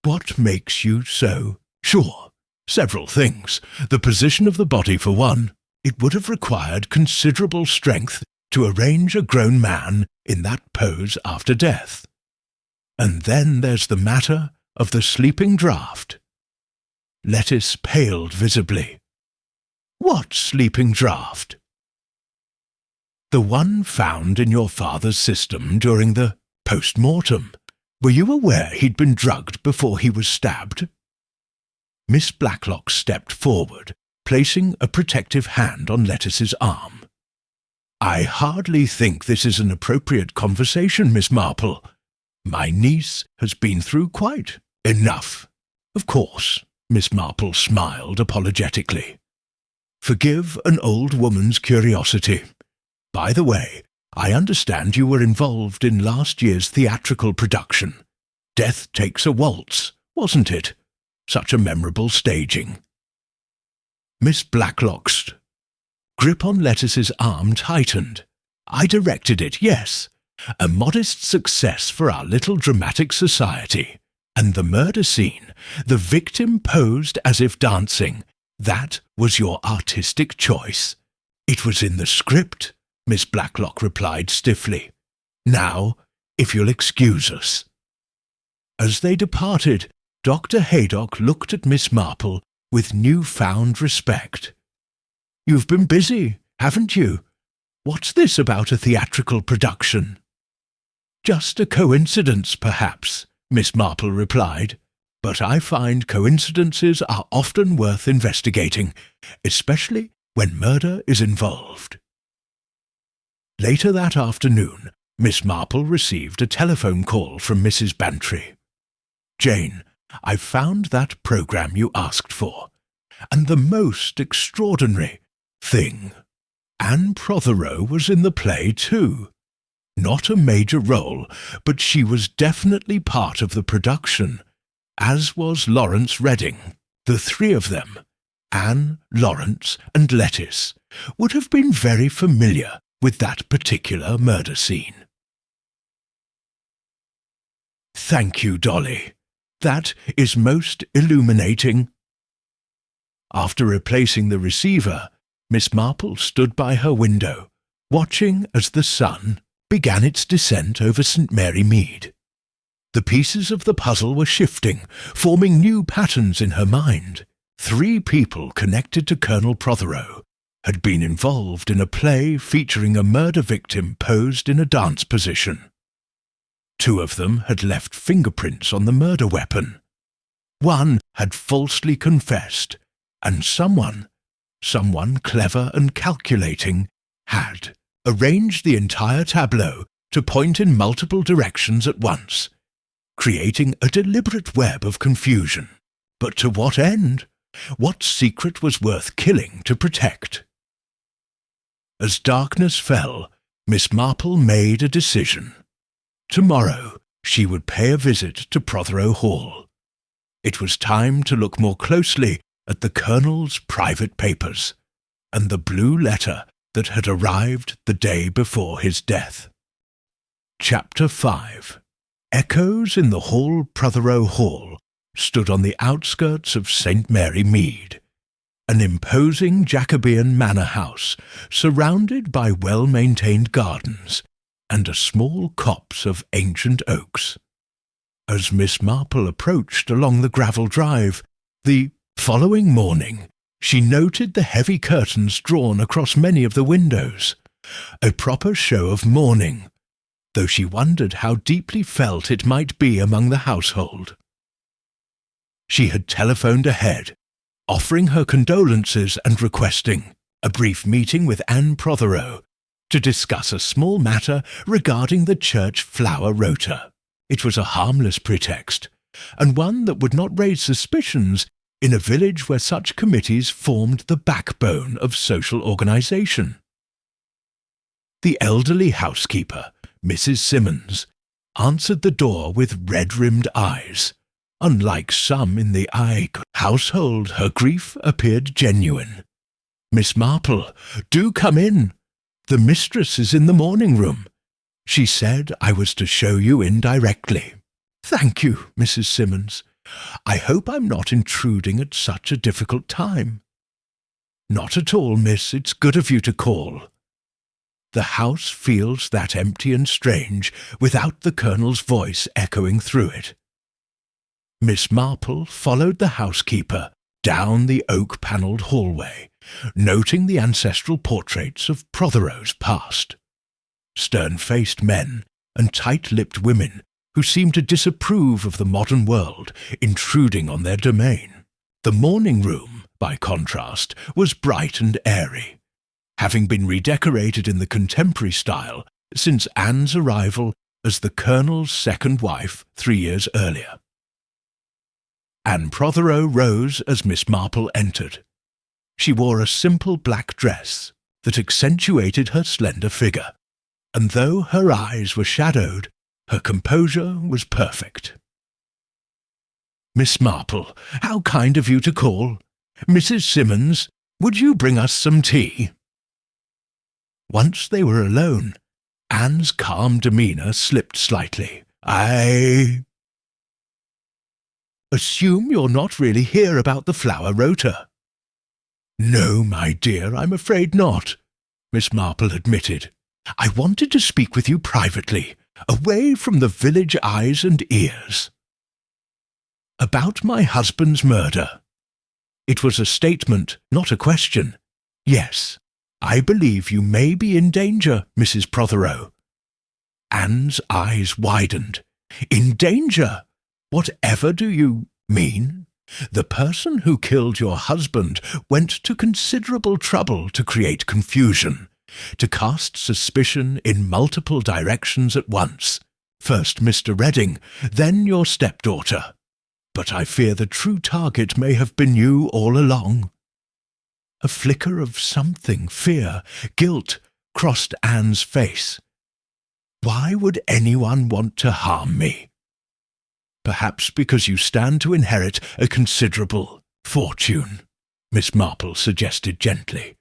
"What makes you so sure?" "Several things. The position of the body, for one. It would have required considerable strength to arrange a grown man in that pose after death. And then there's the matter of the sleeping draught." Lettice paled visibly. "What sleeping draught?" "The one found in your father's system during the post-mortem. Were you aware he'd been drugged before he was stabbed?" Miss Blacklock stepped forward, placing a protective hand on Lettice's arm. I hardly think this is an appropriate conversation, Miss Marple. My niece has been through quite enough. Of course, Miss Marple smiled apologetically. Forgive an old woman's curiosity. By the way, I understand you were involved in last year's theatrical production. Death Takes a Waltz, wasn't it? Such a memorable staging. Miss Blacklock's grip on Lettuce's arm tightened. I directed it, yes. A modest success for our little dramatic society. And the murder scene, the victim posed as if dancing, that was your artistic choice. It was in the script, Miss Blacklock replied stiffly. Now, if you'll excuse us. As they departed, Dr. Haydock looked at Miss Marple with newfound respect. You've been busy, haven't you? What's this about a theatrical production? Just a coincidence, perhaps, Miss Marple replied, but I find coincidences are often worth investigating, especially when murder is involved. Later that afternoon, Miss Marple received a telephone call from Mrs. Bantry. Jane, I've found that programme you asked for, and the most extraordinary thing. Anne Prothero was in the play too. Not a major role, but she was definitely part of the production, as was Lawrence Redding. The three of them, Anne, Lawrence, and Lettuce, would have been very familiar with that particular murder scene. Thank you, Dolly. That is most illuminating. After replacing the receiver, Miss Marple stood by her window, watching as the sun began its descent over St. Mary Mead. The pieces of the puzzle were shifting, forming new patterns in her mind. 3 people connected to Colonel Prothero had been involved in a play featuring a murder victim posed in a dance position. 2 of them had left fingerprints on the murder weapon. 1 had falsely confessed, and someone clever and calculating, had arranged the entire tableau to point in multiple directions at once, creating a deliberate web of confusion. But to what end? What secret was worth killing to protect? As darkness fell, Miss Marple made a decision. Tomorrow she would pay a visit to Prothero Hall. It was time to look more closely at the Colonel's private papers, and the blue letter that had arrived the day before his death. Chapter 5. Echoes in the Hall. Prothero Hall stood on the outskirts of St. Mary Mead, an imposing Jacobean manor house surrounded by well-maintained gardens and a small copse of ancient oaks. As Miss Marple approached along the gravel drive, the following morning, she noted the heavy curtains drawn across many of the windows, a proper show of mourning, though she wondered how deeply felt it might be among the household. She had telephoned ahead, offering her condolences and requesting a brief meeting with Anne Prothero to discuss a small matter regarding the church flower rota. It was a harmless pretext, and one that would not raise suspicions in a village where such committees formed the backbone of social organization. The elderly housekeeper, Mrs. Simmons, answered the door with red-rimmed eyes. Unlike some in the Ike household, her grief appeared genuine. "Miss Marple, do come in. The mistress is in the morning room. She said I was to show you in directly." "Thank you, Mrs. Simmons. I hope I'm not intruding at such a difficult time." "Not at all, miss. It's good of you to call." The house feels that empty and strange without the Colonel's voice echoing through it. Miss Marple followed the housekeeper down the oak-panelled hallway, noting the ancestral portraits of Prothero's past. Stern-faced men and tight-lipped women who seemed to disapprove of the modern world intruding on their domain. The morning room, by contrast, was bright and airy. having been redecorated in the contemporary style since Anne's arrival as the Colonel's second wife 3 years earlier. Anne Prothero rose as Miss Marple entered. She wore a simple black dress that accentuated her slender figure, and though her eyes were shadowed, her composure was perfect. "Miss Marple, how kind of you to call. Mrs. Simmons, would you bring us some tea?" Once they were alone, Anne's calm demeanour slipped slightly. "I assume you're not really here about the flower rota." "No, my dear, I'm afraid not," Miss Marple admitted. "I wanted to speak with you privately, away from the village eyes and ears. About my husband's murder." It was a statement, not a question. "Yes, I believe you may be in danger, Mrs. Prothero." Anne's eyes widened. "In danger? Whatever do you mean? The person who killed your husband went to considerable trouble to create confusion, to cast suspicion in multiple directions at once. First Mr. Redding, then your stepdaughter. But I fear the true target may have been you all along." A flicker of something, fear, guilt, crossed Anne's face. "Why would anyone want to harm me?" "Perhaps because you stand to inherit a considerable fortune," Miss Marple suggested gently.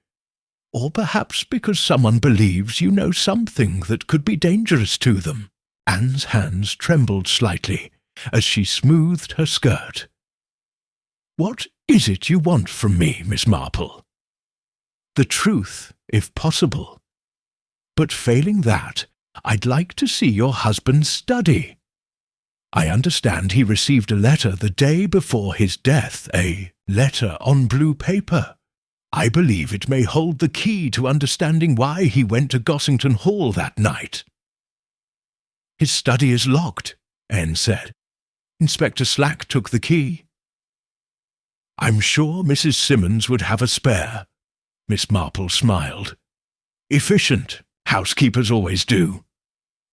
"Or perhaps because someone believes you know something that could be dangerous to them." Anne's hands trembled slightly as she smoothed her skirt. "What is it you want from me, Miss Marple?" "The truth, if possible. But failing that, I'd like to see your husband's study. I understand he received a letter the day before his death, a letter on blue paper. I believe it may hold the key to understanding why he went to Gossington Hall that night." "His study is locked," Anne said. "Inspector Slack took the key." "I'm sure Mrs. Simmons would have a spare," Miss Marple smiled. "Efficient, housekeepers always do."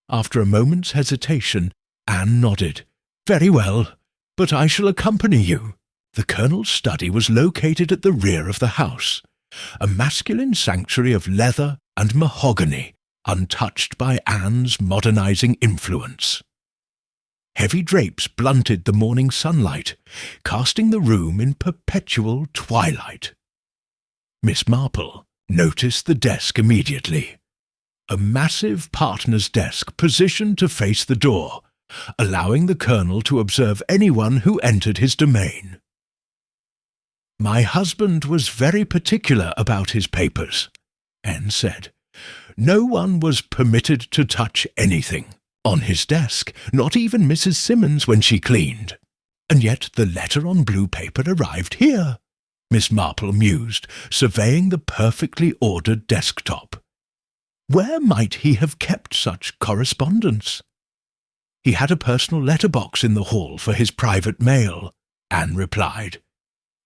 After a moment's hesitation, Anne nodded. "Very well, but I shall accompany you." The Colonel's study was located at the rear of the house, a masculine sanctuary of leather and mahogany, untouched by Anne's modernizing influence. Heavy drapes blunted the morning sunlight, casting the room in perpetual twilight. Miss Marple noticed the desk immediately. A massive partner's desk positioned to face the door, allowing the Colonel to observe anyone who entered his domain. "My husband was very particular about his papers," Anne said. "No one was permitted to touch anything on his desk, not even Mrs. Simmons when she cleaned. And yet the letter on blue paper arrived here," Miss Marple mused, surveying the perfectly ordered desktop. "Where might he have kept such correspondence?" "He had a personal letterbox in the hall for his private mail," Anne replied.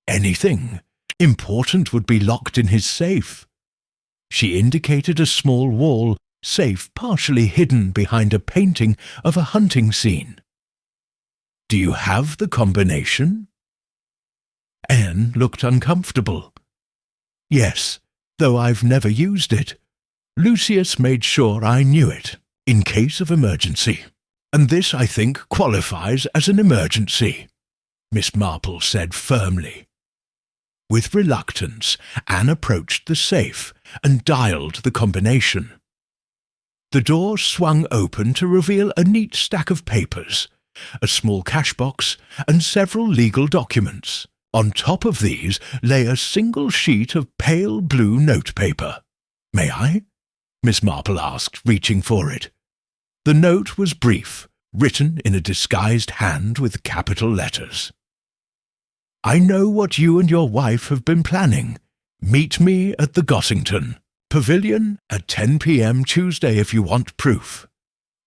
"Anything important would be locked in his safe." She indicated a small wall, safe partially hidden behind a painting of a hunting scene. "Do you have the combination?" Anne looked uncomfortable. "Yes, though I've never used it. Lucius made sure I knew it, in case of emergency. And this, I think, qualifies as an emergency," Miss Marple said firmly. With reluctance, Anne approached the safe and dialed the combination. The door swung open to reveal a neat stack of papers, a small cash box, and several legal documents. On top of these lay a single sheet of pale blue notepaper. "May I?" Miss Marple asked, reaching for it. The note was brief, written in a disguised hand with capital letters. "I know what you and your wife have been planning. Meet me at the Gossington Pavilion at 10 p.m. Tuesday if you want proof.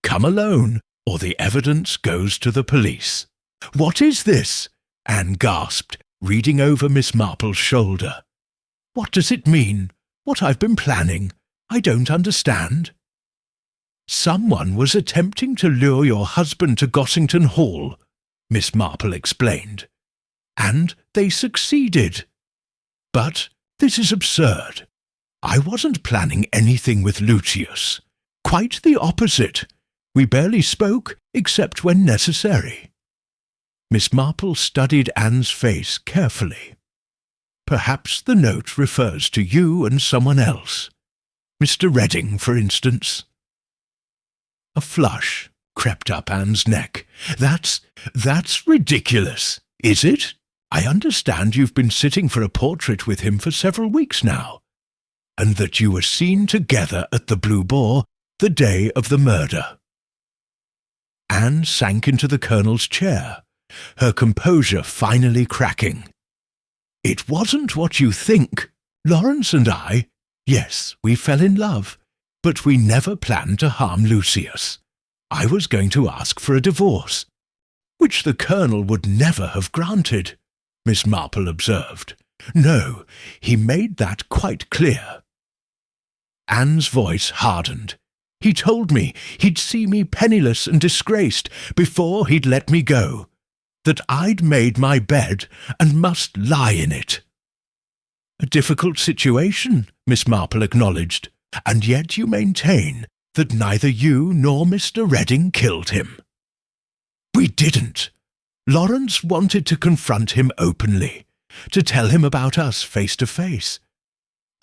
Come alone, or the evidence goes to the police." "What is this?" Anne gasped, reading over Miss Marple's shoulder. "What does it mean? What I've been planning? I don't understand." "Someone was attempting to lure your husband to Gossington Hall," Miss Marple explained, "and they succeeded. But this is absurd. I wasn't planning anything with Lucius. Quite the opposite. We barely spoke except when necessary." Miss Marple studied Anne's face carefully. "Perhaps the note refers to you and someone else. Mr. Redding, for instance." A flush crept up Anne's neck. That's ridiculous, is it? I understand you've been sitting for a portrait with him for several weeks now, and that you were seen together at the Blue Boar the day of the murder." Anne sank into the Colonel's chair, her composure finally cracking. "It wasn't what you think. Lawrence and I, yes, we fell in love, but we never planned to harm Lucius. I was going to ask for a divorce, which the Colonel would never have granted," Miss Marple observed. "No, he made that quite clear." Anne's voice hardened. "He told me he'd see me penniless and disgraced before he'd let me go, that I'd made my bed and must lie in it." "A difficult situation," Miss Marple acknowledged, "and yet you maintain that neither you nor Mr. Redding killed him." "We didn't. Lawrence wanted to confront him openly, to tell him about us face to face.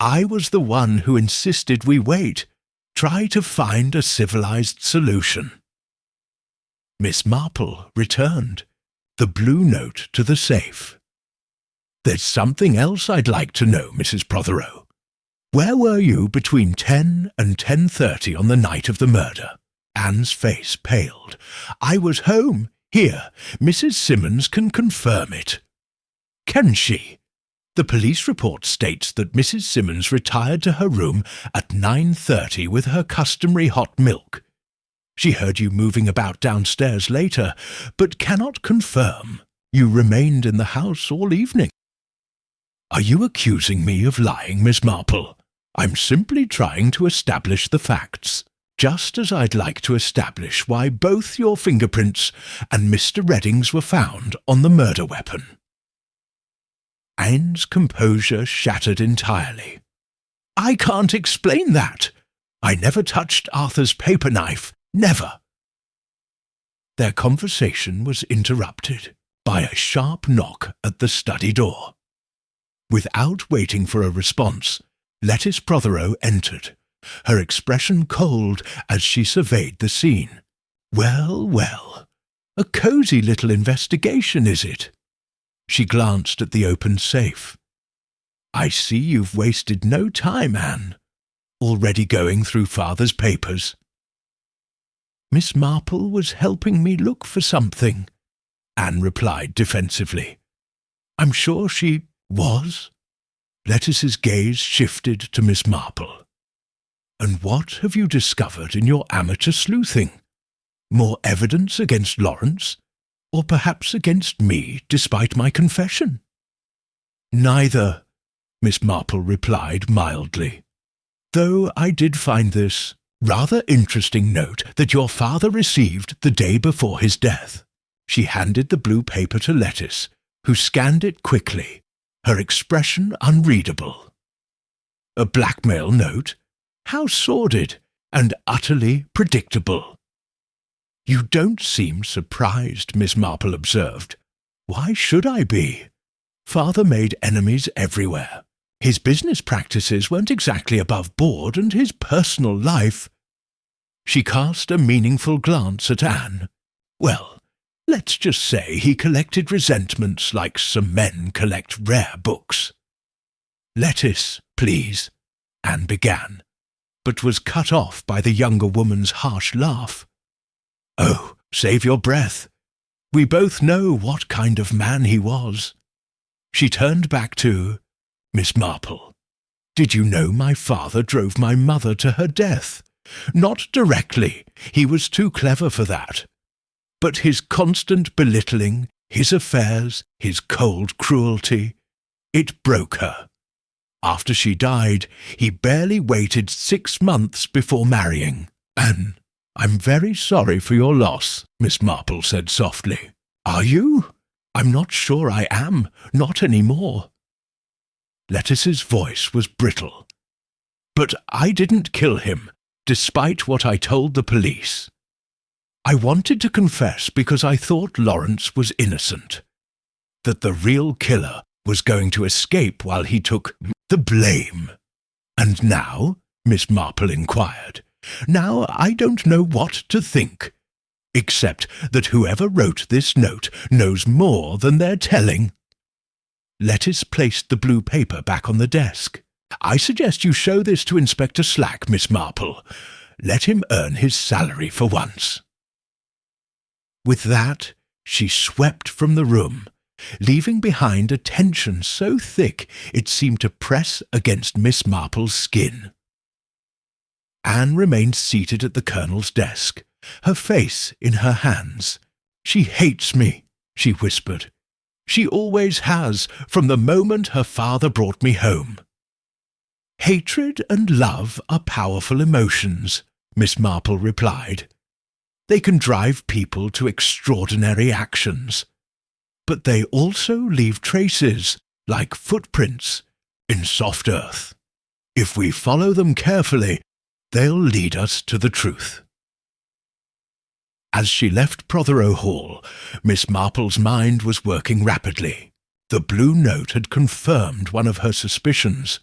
I was the one who insisted we wait, try to find a civilized solution." Miss Marple returned, the blue note to the safe. "There's something else I'd like to know, Mrs. Prothero. Where were you between 10 and 10:30 on the night of the murder?" Anne's face paled. "I was home. Here, Mrs. Simmons can confirm it." "Can she?" "The police report states that Mrs. Simmons retired to her room at 9:30 with her customary hot milk. She heard you moving about downstairs later, but cannot confirm you remained in the house all evening." "Are you accusing me of lying, Miss Marple? I'm simply trying to establish the facts, just as I'd like to establish why both your fingerprints and Mr. Redding's were found on the murder weapon." Anne's composure shattered entirely. "I can't explain that. I never touched Arthur's paper knife. Never." Their conversation was interrupted by a sharp knock at the study door. Without waiting for a response, Lettice Prothero entered, her expression cold as she surveyed the scene. "Well, well, a cosy little investigation, is it?" She glanced at the open safe. "I see you've wasted no time, Anne. Already going through Father's papers." "Miss Marple was helping me look for something," Anne replied defensively. "I'm sure she was." Lettice's gaze shifted to Miss Marple. "And what have you discovered in your amateur sleuthing? More evidence against Lawrence? Or perhaps against me, despite my confession?" "Neither," Miss Marple replied mildly. "Though I did find this rather interesting note that your father received the day before his death." She handed the blue paper to Lettice, who scanned it quickly, her expression unreadable. "A blackmail note? How sordid and utterly predictable." "You don't seem surprised," Miss Marple observed. "Why should I be? Father made enemies everywhere. His business practices weren't exactly above board, and his personal life—" She cast a meaningful glance at Anne. "Well, let's just say he collected resentments like some men collect rare books." "Lettice, please," Anne began, but was cut off by the younger woman's harsh laugh. "Oh, save your breath. We both know what kind of man he was." She turned back to Miss Marple. "Did you know my father drove my mother to her death? Not directly, he was too clever for that. But his constant belittling, his affairs, his cold cruelty, it broke her. After she died, he barely waited 6 months before marrying. Anne, I'm very sorry for your loss, Miss Marple said softly. Are you? I'm not sure I am, not any more. Lettice's voice was brittle. But I didn't kill him, despite what I told the police. I wanted to confess because I thought Lawrence was innocent, that the real killer was going to escape while he took the blame. And now, Miss Marple inquired, now I don't know what to think, except that whoever wrote this note knows more than they're telling. Lettice placed the blue paper back on the desk. I suggest you show this to Inspector Slack, Miss Marple. Let him earn his salary for once. With that, she swept from the room, leaving behind a tension so thick it seemed to press against Miss Marple's skin. Anne remained seated at the Colonel's desk, her face in her hands. She hates me, she whispered. She always has, from the moment her father brought me home. Hatred and love are powerful emotions, Miss Marple replied. They can drive people to extraordinary actions. But they also leave traces, like footprints, in soft earth. If we follow them carefully, they'll lead us to the truth. As she left Prothero Hall, Miss Marple's mind was working rapidly. The blue note had confirmed one of her suspicions.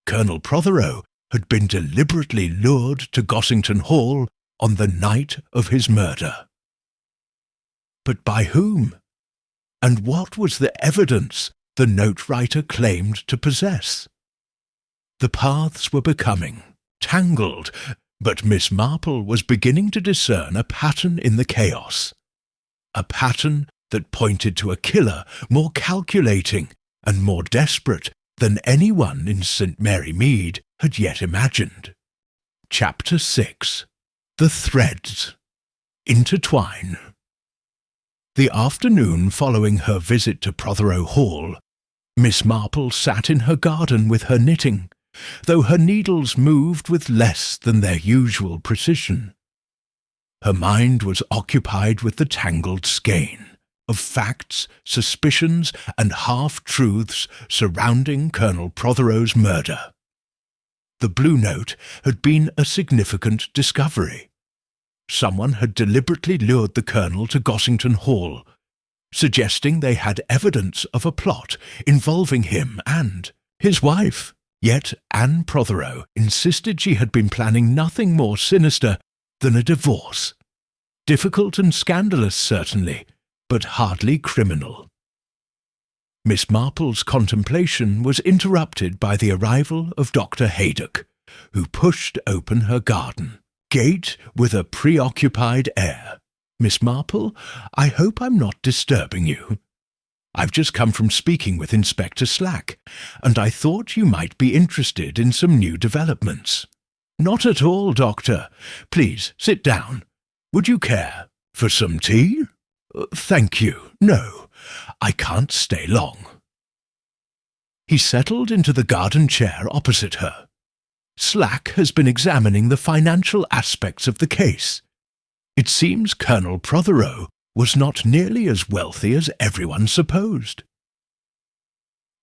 Colonel Prothero had been deliberately lured to Gossington Hall on the night of his murder. But by whom? And what was the evidence the note writer claimed to possess? The paths were becoming tangled, but Miss Marple was beginning to discern a pattern in the chaos. A pattern that pointed to a killer more calculating and more desperate than anyone in St. Mary Mead had yet imagined. Chapter 6. The Threads Intertwine. The afternoon following her visit to Prothero Hall, Miss Marple sat in her garden with her knitting, though her needles moved with less than their usual precision. Her mind was occupied with the tangled skein of facts, suspicions, and half-truths surrounding Colonel Prothero's murder. The blue note had been a significant discovery. Someone had deliberately lured the Colonel to Gossington Hall, suggesting they had evidence of a plot involving him and his wife. Yet Anne Prothero insisted she had been planning nothing more sinister than a divorce. Difficult and scandalous, certainly, but hardly criminal. Miss Marple's contemplation was interrupted by the arrival of Dr. Haydock, who pushed open her garden gate with a preoccupied air. Miss Marple, I hope I'm not disturbing you. I've just come from speaking with Inspector Slack, and I thought you might be interested in some new developments. Not at all, Doctor. Please, sit down. Would you care for some tea? Thank you. No, I can't stay long. He settled into the garden chair opposite her. Slack has been examining the financial aspects of the case. It seems Colonel Prothero was not nearly as wealthy as everyone supposed.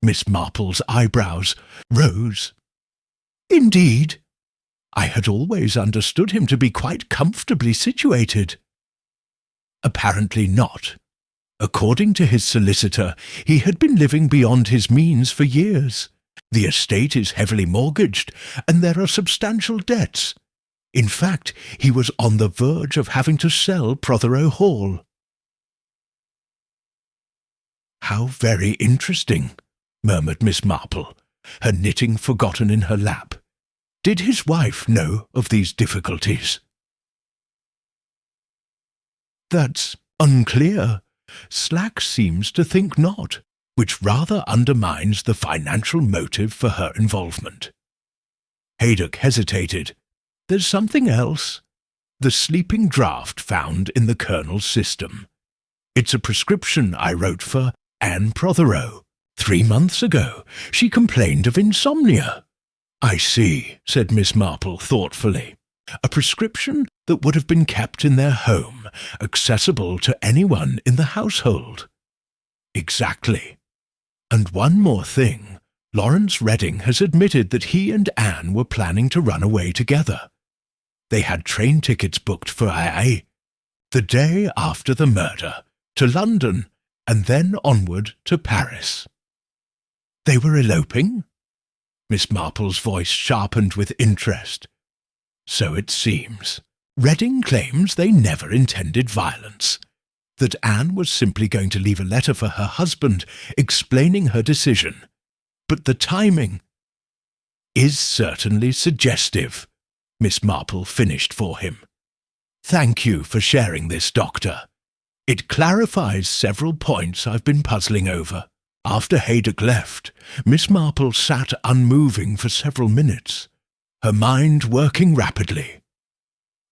Miss Marple's eyebrows rose. Indeed, I had always understood him to be quite comfortably situated. Apparently not. According to his solicitor, he had been living beyond his means for years. The estate is heavily mortgaged, and there are substantial debts. In fact, he was on the verge of having to sell Prothero Hall. How very interesting, murmured Miss Marple, her knitting forgotten in her lap. Did his wife know of these difficulties? That's unclear. Slack seems to think not, which rather undermines the financial motive for her involvement. Haydock hesitated. There's something else. The sleeping draught found in the Colonel's system. It's a prescription I wrote for Anne Prothero. 3 months ago, she complained of insomnia. I see, said Miss Marple thoughtfully. A prescription that would have been kept in their home, accessible to anyone in the household. Exactly. And one more thing. Lawrence Redding has admitted that he and Anne were planning to run away together. They had train tickets booked for the day after the murder, to London, and then onward to Paris. They were eloping? Miss Marple's voice sharpened with interest. So it seems. Redding claims they never intended violence, that Anne was simply going to leave a letter for her husband explaining her decision. But the timing is certainly suggestive, Miss Marple finished for him. Thank you for sharing this, Doctor. It clarifies several points I've been puzzling over. After Haydock left, Miss Marple sat unmoving for several minutes, her mind working rapidly.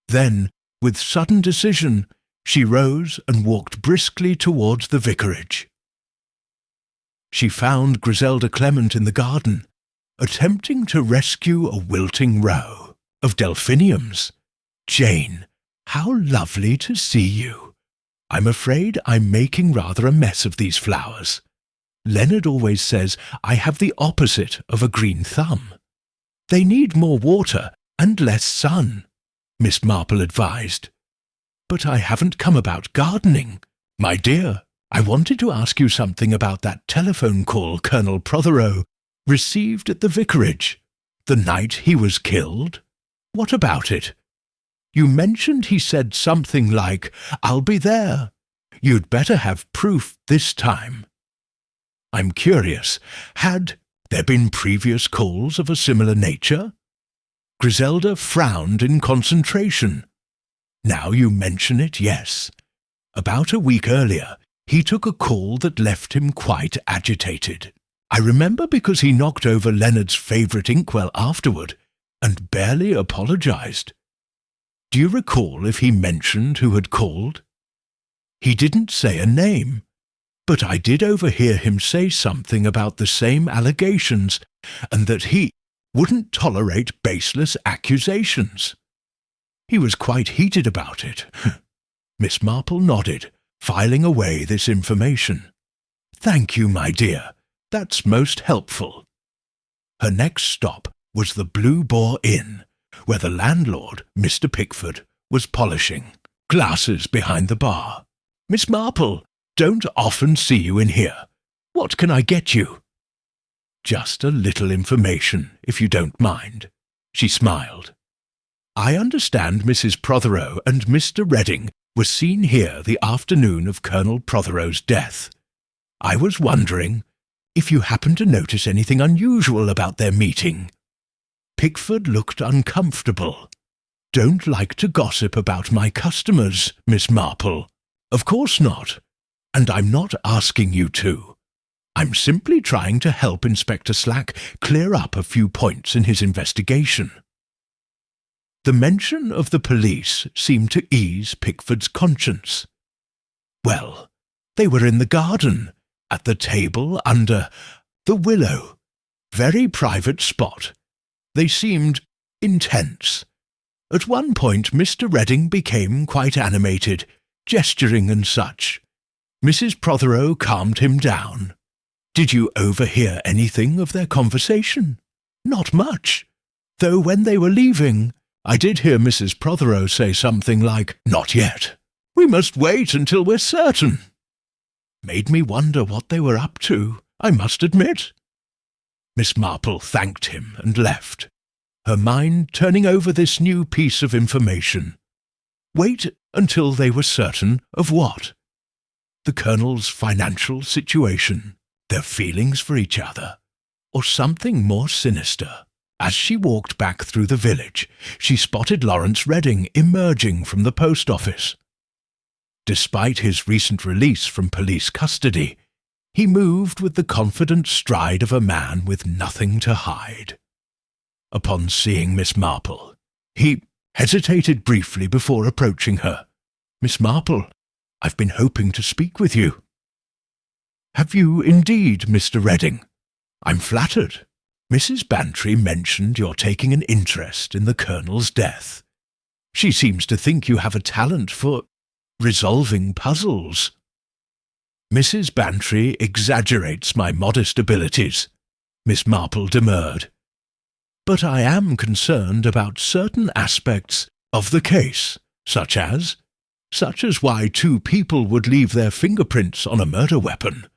Then, with sudden decision, she rose and walked briskly towards the vicarage. She found Griselda Clement in the garden, attempting to rescue a wilting row of delphiniums. Jane, how lovely to see you. I'm afraid I'm making rather a mess of these flowers. Leonard always says I have the opposite of a green thumb. They need more water and less sun, Miss Marple advised. But I haven't come about gardening. My dear, I wanted to ask you something about that telephone call Colonel Prothero received at the vicarage, the night he was killed. What about it? You mentioned he said something like, "I'll be there." You'd better have proof this time. I'm curious, had there been previous calls of a similar nature? Griselda frowned in concentration. Now you mention it, yes. About a week earlier, he took a call that left him quite agitated. I remember because he knocked over Leonard's favourite inkwell afterward and barely apologised. Do you recall if he mentioned who had called? He didn't say a name, but I did overhear him say something about the same allegations and that he wouldn't tolerate baseless accusations. He was quite heated about it. Miss Marple nodded, filing away this information. Thank you, my dear. That's most helpful. Her next stop was the Blue Boar Inn, where the landlord, Mr. Pickford, was polishing glasses behind the bar. Miss Marple, don't often see you in here. What can I get you? Just a little information, if you don't mind. She smiled. I understand Mrs. Prothero and Mr. Redding were seen here the afternoon of Colonel Prothero's death. I was wondering if you happened to notice anything unusual about their meeting. Pickford looked uncomfortable. Don't like to gossip about my customers, Miss Marple. Of course not. And I'm not asking you to. I'm simply trying to help Inspector Slack clear up a few points in his investigation. The mention of the police seemed to ease Pickford's conscience. Well, they were in the garden, at the table under the willow. Very private spot. They seemed intense. At one point Mr. Redding became quite animated, gesturing and such. Mrs. Prothero calmed him down. Did you overhear anything of their conversation? Not much. Though when they were leaving, I did hear Mrs. Prothero say something like, "Not yet. We must wait until we're certain." Made me wonder what they were up to, I must admit. Miss Marple thanked him and left, her mind turning over this new piece of information. Wait until they were certain of what? The Colonel's financial situation, their feelings for each other, or something more sinister. As she walked back through the village, she spotted Lawrence Redding emerging from the post office. Despite his recent release from police custody, he moved with the confident stride of a man with nothing to hide. Upon seeing Miss Marple, he hesitated briefly before approaching her. "Miss Marple, I've been hoping to speak with you." "Have you indeed, Mr. Redding? I'm flattered. Mrs. Bantry mentioned you're taking an interest in the Colonel's death. She seems to think you have a talent for resolving puzzles." "Mrs. Bantry exaggerates my modest abilities," Miss Marple demurred. "But I am concerned about certain aspects of the case, such as why two people would leave their fingerprints on a murder weapon,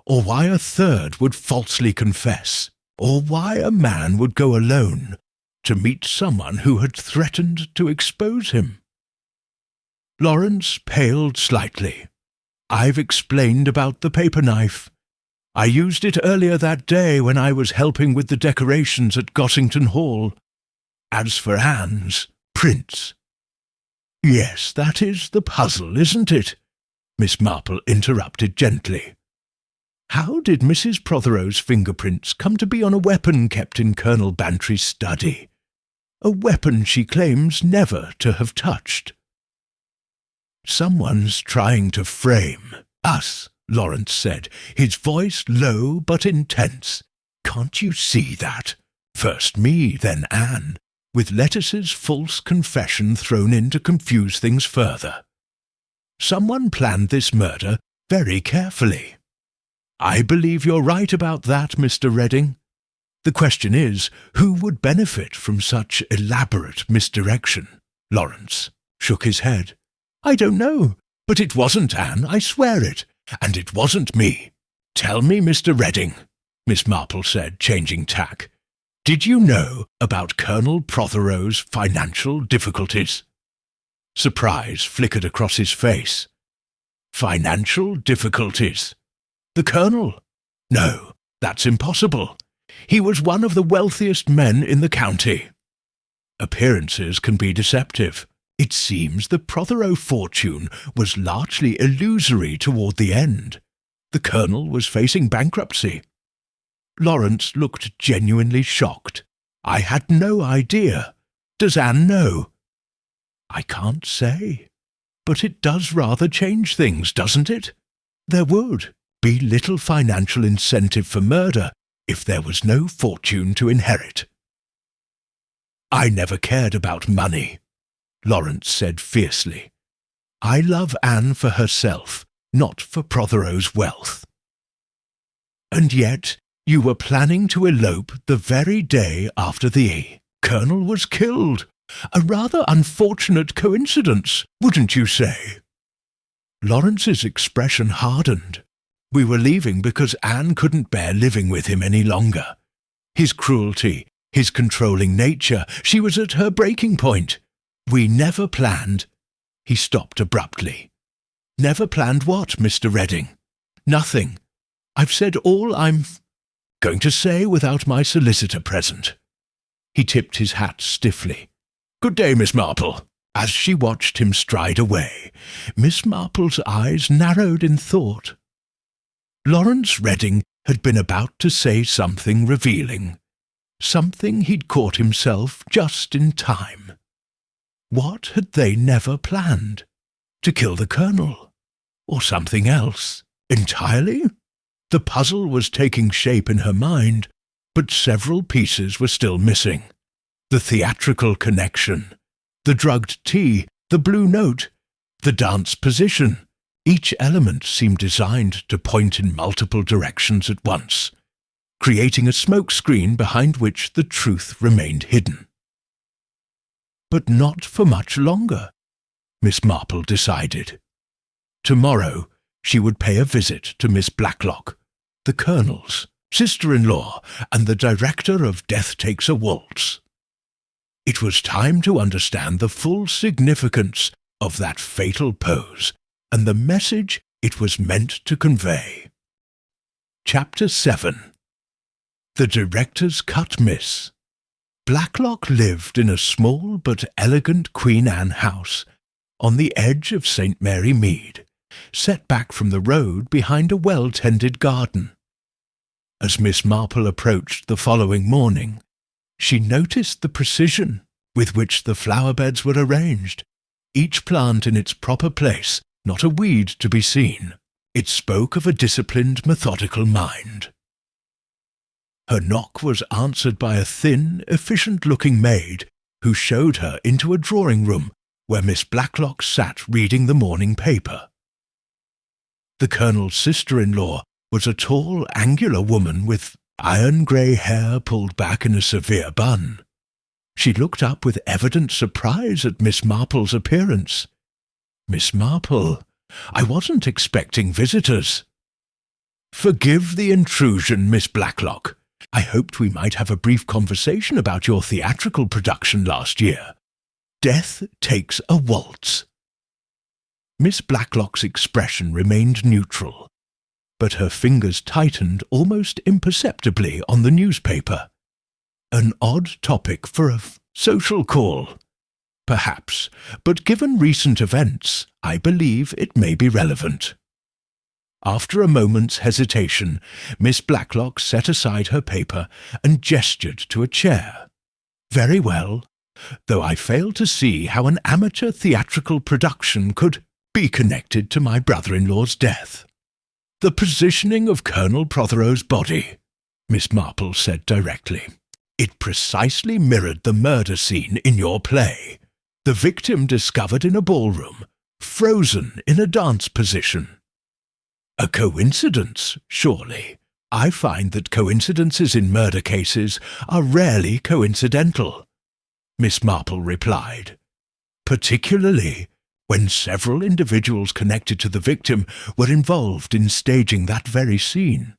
or why a third would falsely confess, or why a man would go alone to meet someone who had threatened to expose him." Lawrence paled slightly. "I've explained about the paper knife. I used it earlier that day when I was helping with the decorations at Gossington Hall. As for Anne's prints—" "Yes, that is the puzzle, isn't it?" Miss Marple interrupted gently. "How did Mrs. Prothero's fingerprints come to be on a weapon kept in Colonel Bantry's study? A weapon she claims never to have touched." "Someone's trying to frame us," Lawrence said, his voice low but intense. "Can't you see that? First me, then Anne, with Lettice's false confession thrown in to confuse things further. Someone planned this murder very carefully. I believe you're right about that, Mr. Redding. The question is, who would benefit from such elaborate misdirection?" Lawrence shook his head. "I don't know, but it wasn't Anne, I swear it, and it wasn't me. Tell me, Mr. Redding," Miss Marple said, changing tack, "did you know about Colonel Prothero's financial difficulties?" Surprise flickered across his face. "Financial difficulties? The Colonel? No, that's impossible. He was one of the wealthiest men in the county." "Appearances can be deceptive. It seems the Prothero fortune was largely illusory toward the end. The Colonel was facing bankruptcy." Lawrence looked genuinely shocked. "I had no idea. Does Anne know?" "I can't say. But it does rather change things, doesn't it? There would be little financial incentive for murder if there was no fortune to inherit." "I never cared about money," Lawrence said fiercely. "I love Anne for herself, not for Prothero's wealth." "And yet you were planning to elope the very day after the Colonel was killed. A rather unfortunate coincidence, wouldn't you say?" Lawrence's expression hardened. "We were leaving because Anne couldn't bear living with him any longer. His cruelty, his controlling nature, she was at her breaking point. We never planned—" He stopped abruptly. "Never planned what, Mr. Redding?" "Nothing. I've said all I'm going to say without my solicitor present." He tipped his hat stiffly. "Good day, Miss Marple." As she watched him stride away, Miss Marple's eyes narrowed in thought. Lawrence Redding had been about to say something revealing. Something he'd caught himself just in time. What had they never planned? To kill the Colonel? Or something else? Entirely? The puzzle was taking shape in her mind, but several pieces were still missing. The theatrical connection, the drugged tea, the blue note, the dance position. Each element seemed designed to point in multiple directions at once, creating a smokescreen behind which the truth remained hidden. But not for much longer, Miss Marple decided. Tomorrow she would pay a visit to Miss Blacklock, the Colonel's sister-in-law and the director of Death Takes a Waltz. It was time to understand the full significance of that fatal pose and the message it was meant to convey. Chapter 7. The Director's Cut Miss. Blacklock lived in a small but elegant Queen Anne house on the edge of St. Mary Mead, set back from the road behind a well-tended garden. As Miss Marple approached the following morning, she noticed the precision with which the flower beds were arranged, each plant in its proper place, not a weed to be seen. It spoke of a disciplined, methodical mind. Her knock was answered by a thin, efficient-looking maid who showed her into a drawing-room where Miss Blacklock sat reading the morning paper. The Colonel's sister-in-law was a tall, angular woman with iron-grey hair pulled back in a severe bun. She looked up with evident surprise at Miss Marple's appearance. "Miss Marple, I wasn't expecting visitors." "Forgive the intrusion, Miss Blacklock. I hoped we might have a brief conversation about your theatrical production last year. Death Takes a Waltz." Miss Blacklock's expression remained neutral, but her fingers tightened almost imperceptibly on the newspaper. An odd topic for a social call. Perhaps, but given recent events, I believe it may be relevant. After a moment's hesitation, Miss Blacklock set aside her paper and gestured to a chair. "Very well, though I fail to see how an amateur theatrical production could be connected to my brother-in-law's death." "The positioning of Colonel Prothero's body," Miss Marple said directly. "It precisely mirrored the murder scene in your play. The victim discovered in a ballroom, frozen in a dance position. A coincidence, surely. I find that coincidences in murder cases are rarely coincidental," Miss Marple replied, "particularly when several individuals connected to the victim were involved in staging that very scene."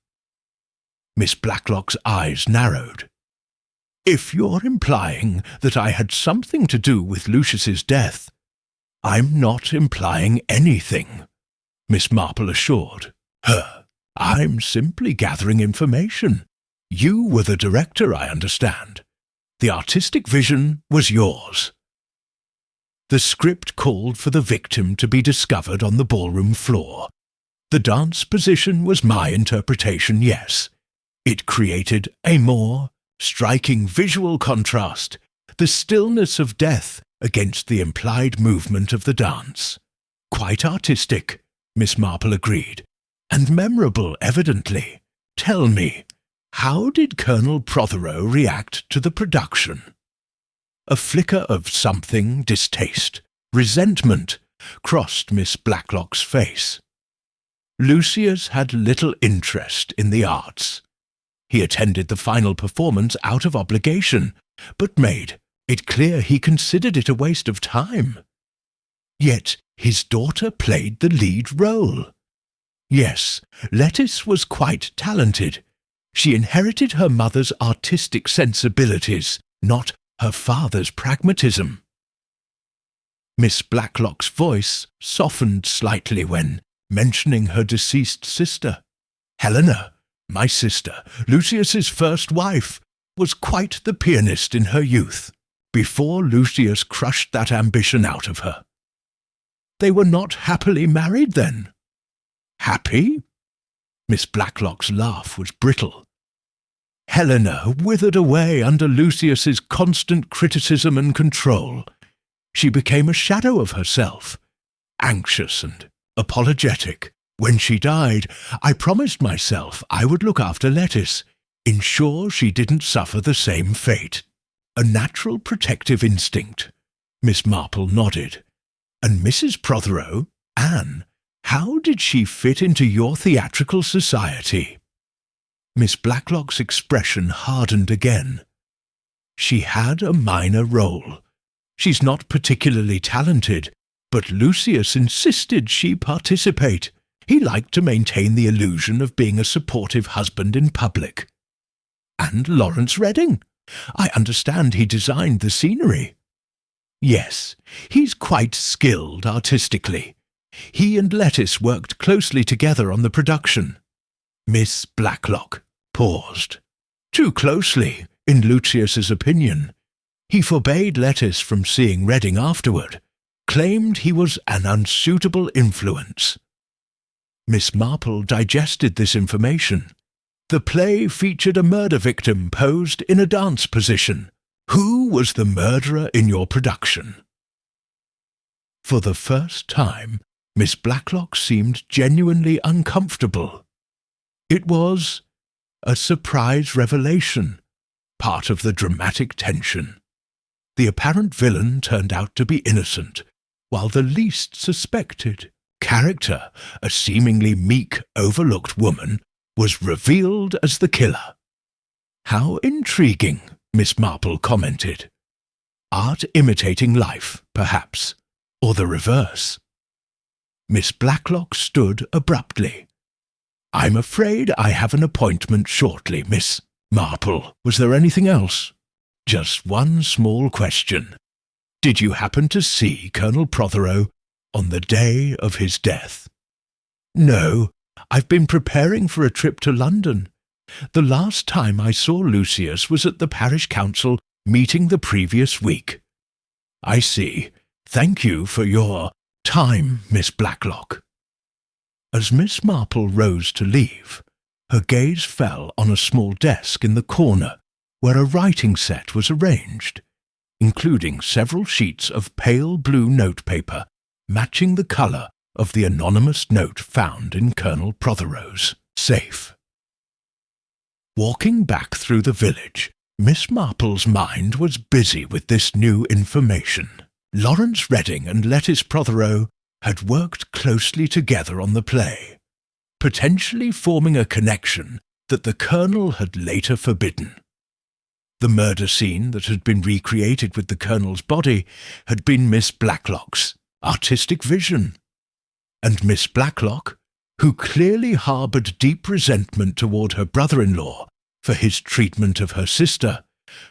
Miss Blacklock's eyes narrowed. "If you're implying that I had something to do with Lucius's death—" "I'm not implying anything," Miss Marple assured her. "I'm simply gathering information. You were the director, I understand. The artistic vision was yours. The script called for the victim to be discovered on the ballroom floor. The dance position was my interpretation, yes. It created a more striking visual contrast, the stillness of death against the implied movement of the dance. Quite artistic," Miss Marple agreed, "and memorable, evidently. Tell me, how did Colonel Prothero react to the production?" A flicker of something, distaste, resentment, crossed Miss Blacklock's face. Lucius had little interest in the arts. He attended the final performance out of obligation, but made it clear he considered it a waste of time. Yet his daughter played the lead role. Yes, Lettice was quite talented. She inherited her mother's artistic sensibilities, not her father's pragmatism. Miss Blacklock's voice softened slightly when mentioning her deceased sister. "Helena, my sister, Lucius's first wife, was quite the pianist in her youth, before Lucius crushed that ambition out of her." "They were not happily married, then?" "Happy?" Miss Blacklock's laugh was brittle. "Helena withered away under Lucius's constant criticism and control. She became a shadow of herself, anxious and apologetic. When she died, I promised myself I would look after Lettice, ensure she didn't suffer the same fate. A natural protective instinct." Miss Marple nodded. "And Mrs. Prothero, Anne, how did she fit into your theatrical society?" Miss Blacklock's expression hardened again. "She had a minor role. She's not particularly talented, but Lucius insisted she participate. He liked to maintain the illusion of being a supportive husband in public." "And Lawrence Redding? I understand he designed the scenery." "Yes, he's quite skilled artistically. He and Lettice worked closely together on the production." Miss Blacklock paused. "Too closely, in Lucius's opinion. He forbade Lettice from seeing Redding afterward, claimed he was an unsuitable influence." Miss Marple digested this information. "The play featured a murder victim posed in a dance position. Who was the murderer in your production?" For the first time, Miss Blacklock seemed genuinely uncomfortable. It was a surprise revelation, part of the dramatic tension. The apparent villain turned out to be innocent, while the least suspected character, a seemingly meek, overlooked woman, was revealed as the killer. "How intriguing," Miss Marple commented. "Art imitating life, perhaps, or the reverse." Miss Blacklock stood abruptly. "I'm afraid I have an appointment shortly, Miss Marple. Was there anything else?" "Just one small question. Did you happen to see Colonel Prothero on the day of his death?" "No, I've been preparing for a trip to London. The last time I saw Lucius was at the parish council meeting the previous week." "I see. Thank you for your time, Miss Blacklock." As Miss Marple rose to leave, her gaze fell on a small desk in the corner where a writing set was arranged, including several sheets of pale blue notepaper matching the colour of the anonymous note found in Colonel Prothero's safe. Walking back through the village, Miss Marple's mind was busy with this new information. Lawrence Redding and Lettice Prothero had worked closely together on the play, potentially forming a connection that the Colonel had later forbidden. The murder scene that had been recreated with the Colonel's body had been Miss Blacklock's artistic vision. And Miss Blacklock, who clearly harboured deep resentment toward her brother-in-law for his treatment of her sister,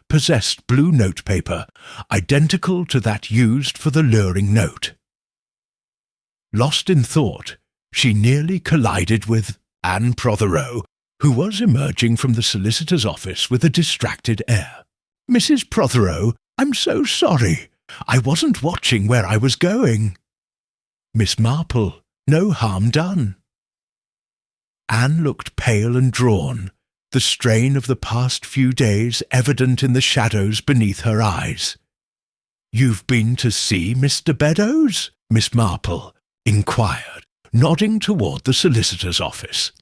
possessed blue notepaper identical to that used for the luring note. Lost in thought, she nearly collided with Anne Prothero, who was emerging from the solicitor's office with a distracted air. "Mrs. Prothero, I'm so sorry. I wasn't watching where I was going." "Miss Marple, no harm done." Anne looked pale and drawn, the strain of the past few days evident in the shadows beneath her eyes. "You've been to see Mr. Beddoes?" Miss Marple inquired, nodding toward the solicitor's office.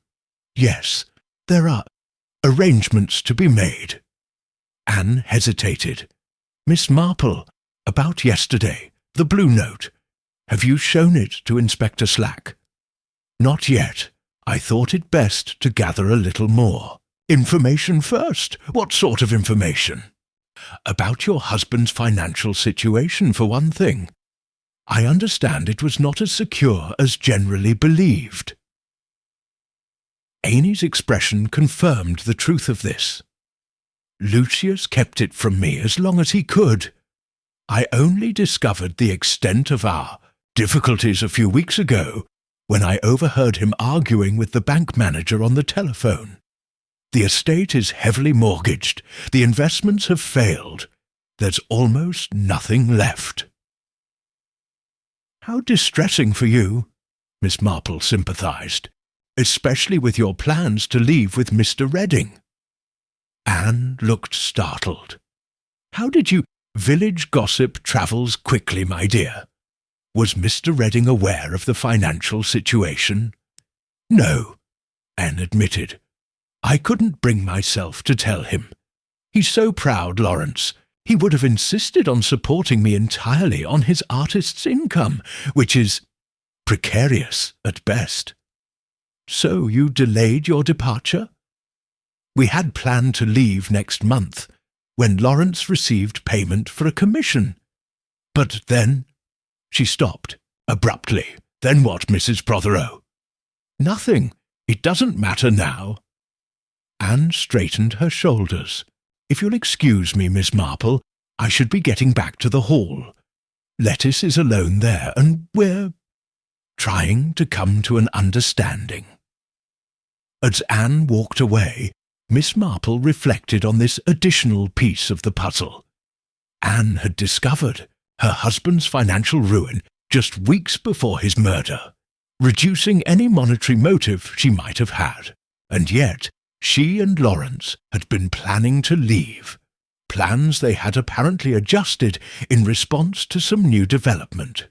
"Yes, there are arrangements to be made." Anne hesitated. "Miss Marple, about yesterday, the blue note. Have you shown it to Inspector Slack?" "Not yet. I thought it best to gather a little more. Information first. What sort of information?" "About your husband's financial situation, for one thing. I understand it was not as secure as generally believed." Amy's expression confirmed the truth of this. "Lucius kept it from me as long as he could. I only discovered the extent of our difficulties a few weeks ago when I overheard him arguing with the bank manager on the telephone. The estate is heavily mortgaged. The investments have failed. There's almost nothing left." "How distressing for you," Miss Marple sympathized, "especially with your plans to leave with Mr. Redding." Anne looked startled. "How did you— Village gossip travels quickly, my dear. Was Mr. Redding aware of the financial situation?" "No," Anne admitted. "I couldn't bring myself to tell him. He's so proud, Lawrence. He would have insisted on supporting me entirely on his artist's income, which is precarious at best." "So you delayed your departure?" "We had planned to leave next month, when Lawrence received payment for a commission. But then—" She stopped, abruptly. "Then what, Mrs. Prothero?" "Nothing. It doesn't matter now." Anne straightened her shoulders. "If you'll excuse me, Miss Marple, I should be getting back to the hall. Lettice is alone there, and we're trying to come to an understanding." As Anne walked away, Miss Marple reflected on this additional piece of the puzzle. Anne had discovered her husband's financial ruin just weeks before his murder, reducing any monetary motive she might have had, and yet she and Lawrence had been planning to leave, plans they had apparently adjusted in response to some new development.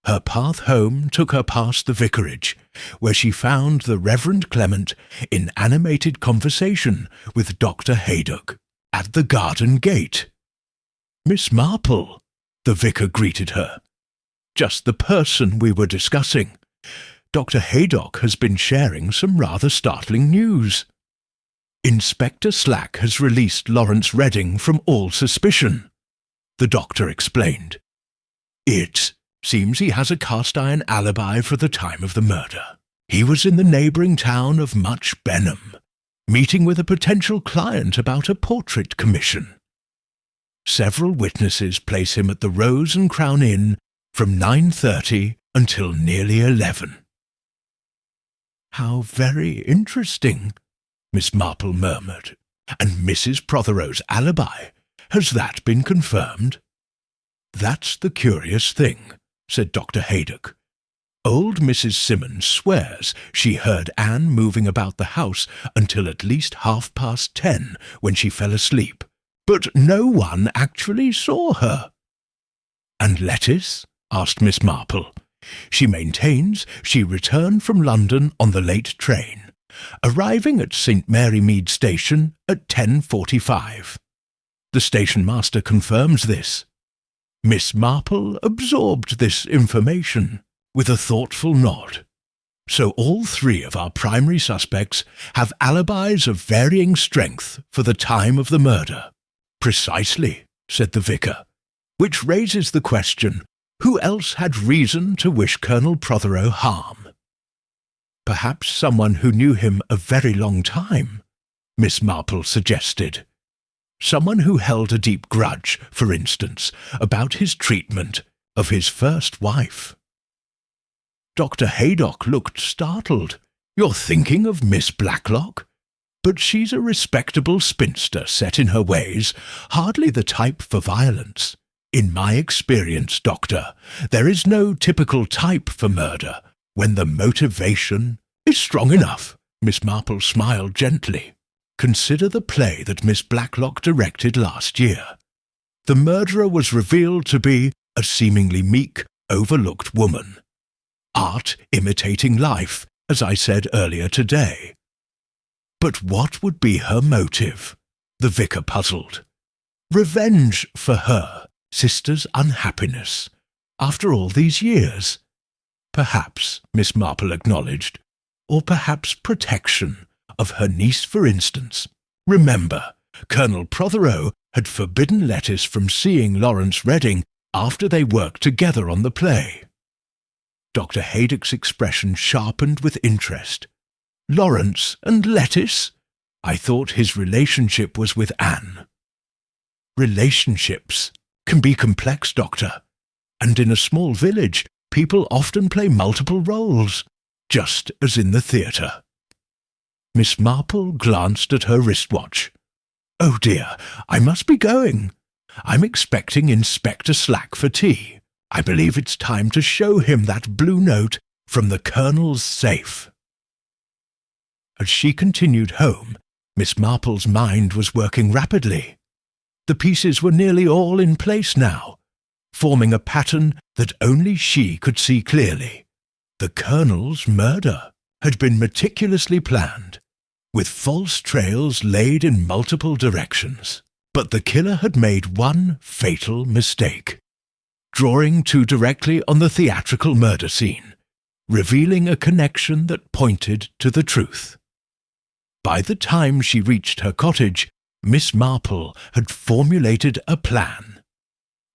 Her path home took her past the vicarage, where she found the Reverend Clement in animated conversation with Dr. Haydock at the garden gate. "Miss Marple," the vicar greeted her. "Just the person we were discussing. Dr. Haydock has been sharing some rather startling news. Inspector Slack has released Lawrence Redding from all suspicion," the doctor explained. "It seems he has a cast-iron alibi for the time of the murder. He was in the neighbouring town of Much Benham, meeting with a potential client about a portrait commission. Several witnesses place him at the Rose and Crown Inn from 9:30 until nearly 11. "How very interesting," Miss Marple murmured. "And Mrs. Prothero's alibi, has that been confirmed?" "That's the curious thing," said Dr. Haydock. "Old Mrs. Simmons swears she heard Anne moving about the house until at least 10:30 when she fell asleep, but no one actually saw her." "And Lettice?" asked Miss Marple. "She maintains she returned from London on the late train, arriving at St. Mary Mead Station at 10:45. The station master confirms this." Miss Marple absorbed this information with a thoughtful nod. "So all three of our primary suspects have alibis of varying strength for the time of the murder." "Precisely," said the vicar, "which raises the question, who else had reason to wish Colonel Prothero harm?" "Perhaps someone who knew him a very long time," Miss Marple suggested. "Someone who held a deep grudge, for instance, about his treatment of his first wife." Dr. Haydock looked startled. "You're thinking of Miss Blacklock? But she's a respectable spinster set in her ways, hardly the type for violence. In my experience, Doctor, there is no typical type for murder when the motivation is strong enough." Miss Marple smiled gently. "Consider the play that Miss Blacklock directed last year. The murderer was revealed to be a seemingly meek, overlooked woman. Art imitating life, as I said earlier today. But what would be her motive?" the vicar puzzled. "Revenge for her sister's unhappiness, after all these years? Perhaps," Miss Marple acknowledged, "or perhaps protection of her niece, for instance. Remember, Colonel Prothero had forbidden Lettice from seeing Lawrence Redding after they worked together on the play." Dr. Haydock's expression sharpened with interest. "Lawrence and Lettice? I thought his relationship was with Anne." "Relationships can be complex, Doctor, and in a small village people often play multiple roles, just as in the theatre." Miss Marple glanced at her wristwatch. "Oh dear, I must be going. I'm expecting Inspector Slack for tea. I believe it's time to show him that blue note from the Colonel's safe." As she continued home, Miss Marple's mind was working rapidly. The pieces were nearly all in place now, forming a pattern that only she could see clearly. The Colonel's murder had been meticulously planned, with false trails laid in multiple directions. But the killer had made one fatal mistake, drawing too directly on the theatrical murder scene, revealing a connection that pointed to the truth. By the time she reached her cottage, Miss Marple had formulated a plan.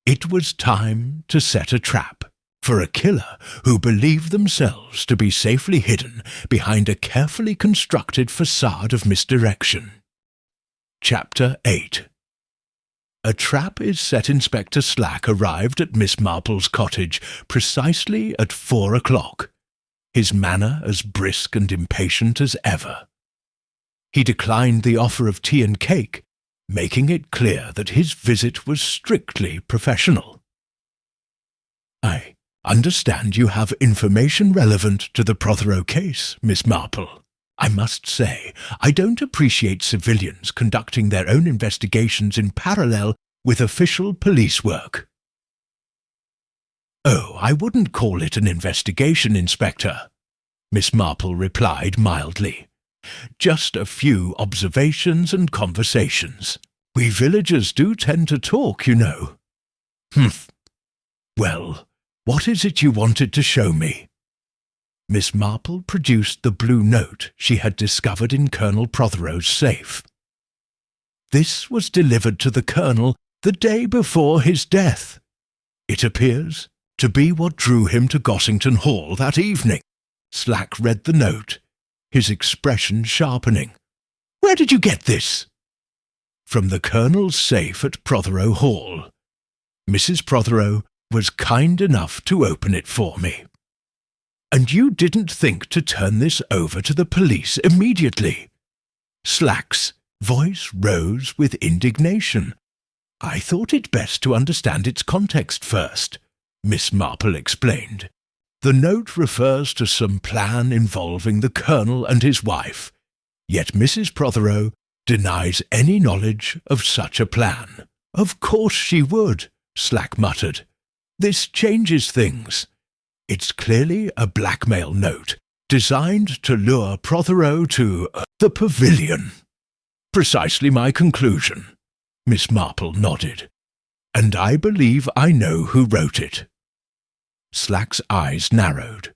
It was time to set a trap for a killer who believed themselves to be safely hidden behind a carefully constructed facade of misdirection. Chapter 8. A trap is set. Inspector Slack arrived at Miss Marple's cottage precisely at 4 o'clock, his manner as brisk and impatient as ever. He declined the offer of tea and cake, making it clear that his visit was strictly professional. "I understand you have information relevant to the Prothero case, Miss Marple. I must say, I don't appreciate civilians conducting their own investigations in parallel with official police work." "Oh, I wouldn't call it an investigation, Inspector," Miss Marple replied mildly. "Just a few observations and conversations. We villagers do tend to talk, you know." "Humph. Well, what is it you wanted to show me?" Miss Marple produced the blue note she had discovered in Colonel Prothero's safe. "This was delivered to the Colonel the day before his death. It appears to be what drew him to Gossington Hall that evening." Slack read the note, his expression sharpening. "Where did you get this?" "From the Colonel's safe at Prothero Hall. Mrs. Prothero was kind enough to open it for me." "And you didn't think to turn this over to the police immediately?" Slack's voice rose with indignation. "I thought it best to understand its context first," Miss Marple explained. "The note refers to some plan involving the Colonel and his wife, yet Mrs. Prothero denies any knowledge of such a plan." "Of course she would," Slack muttered. "This changes things. It's clearly a blackmail note, designed to lure Prothero to the pavilion." "Precisely my conclusion," Miss Marple nodded. "And I believe I know who wrote it." Slack's eyes narrowed.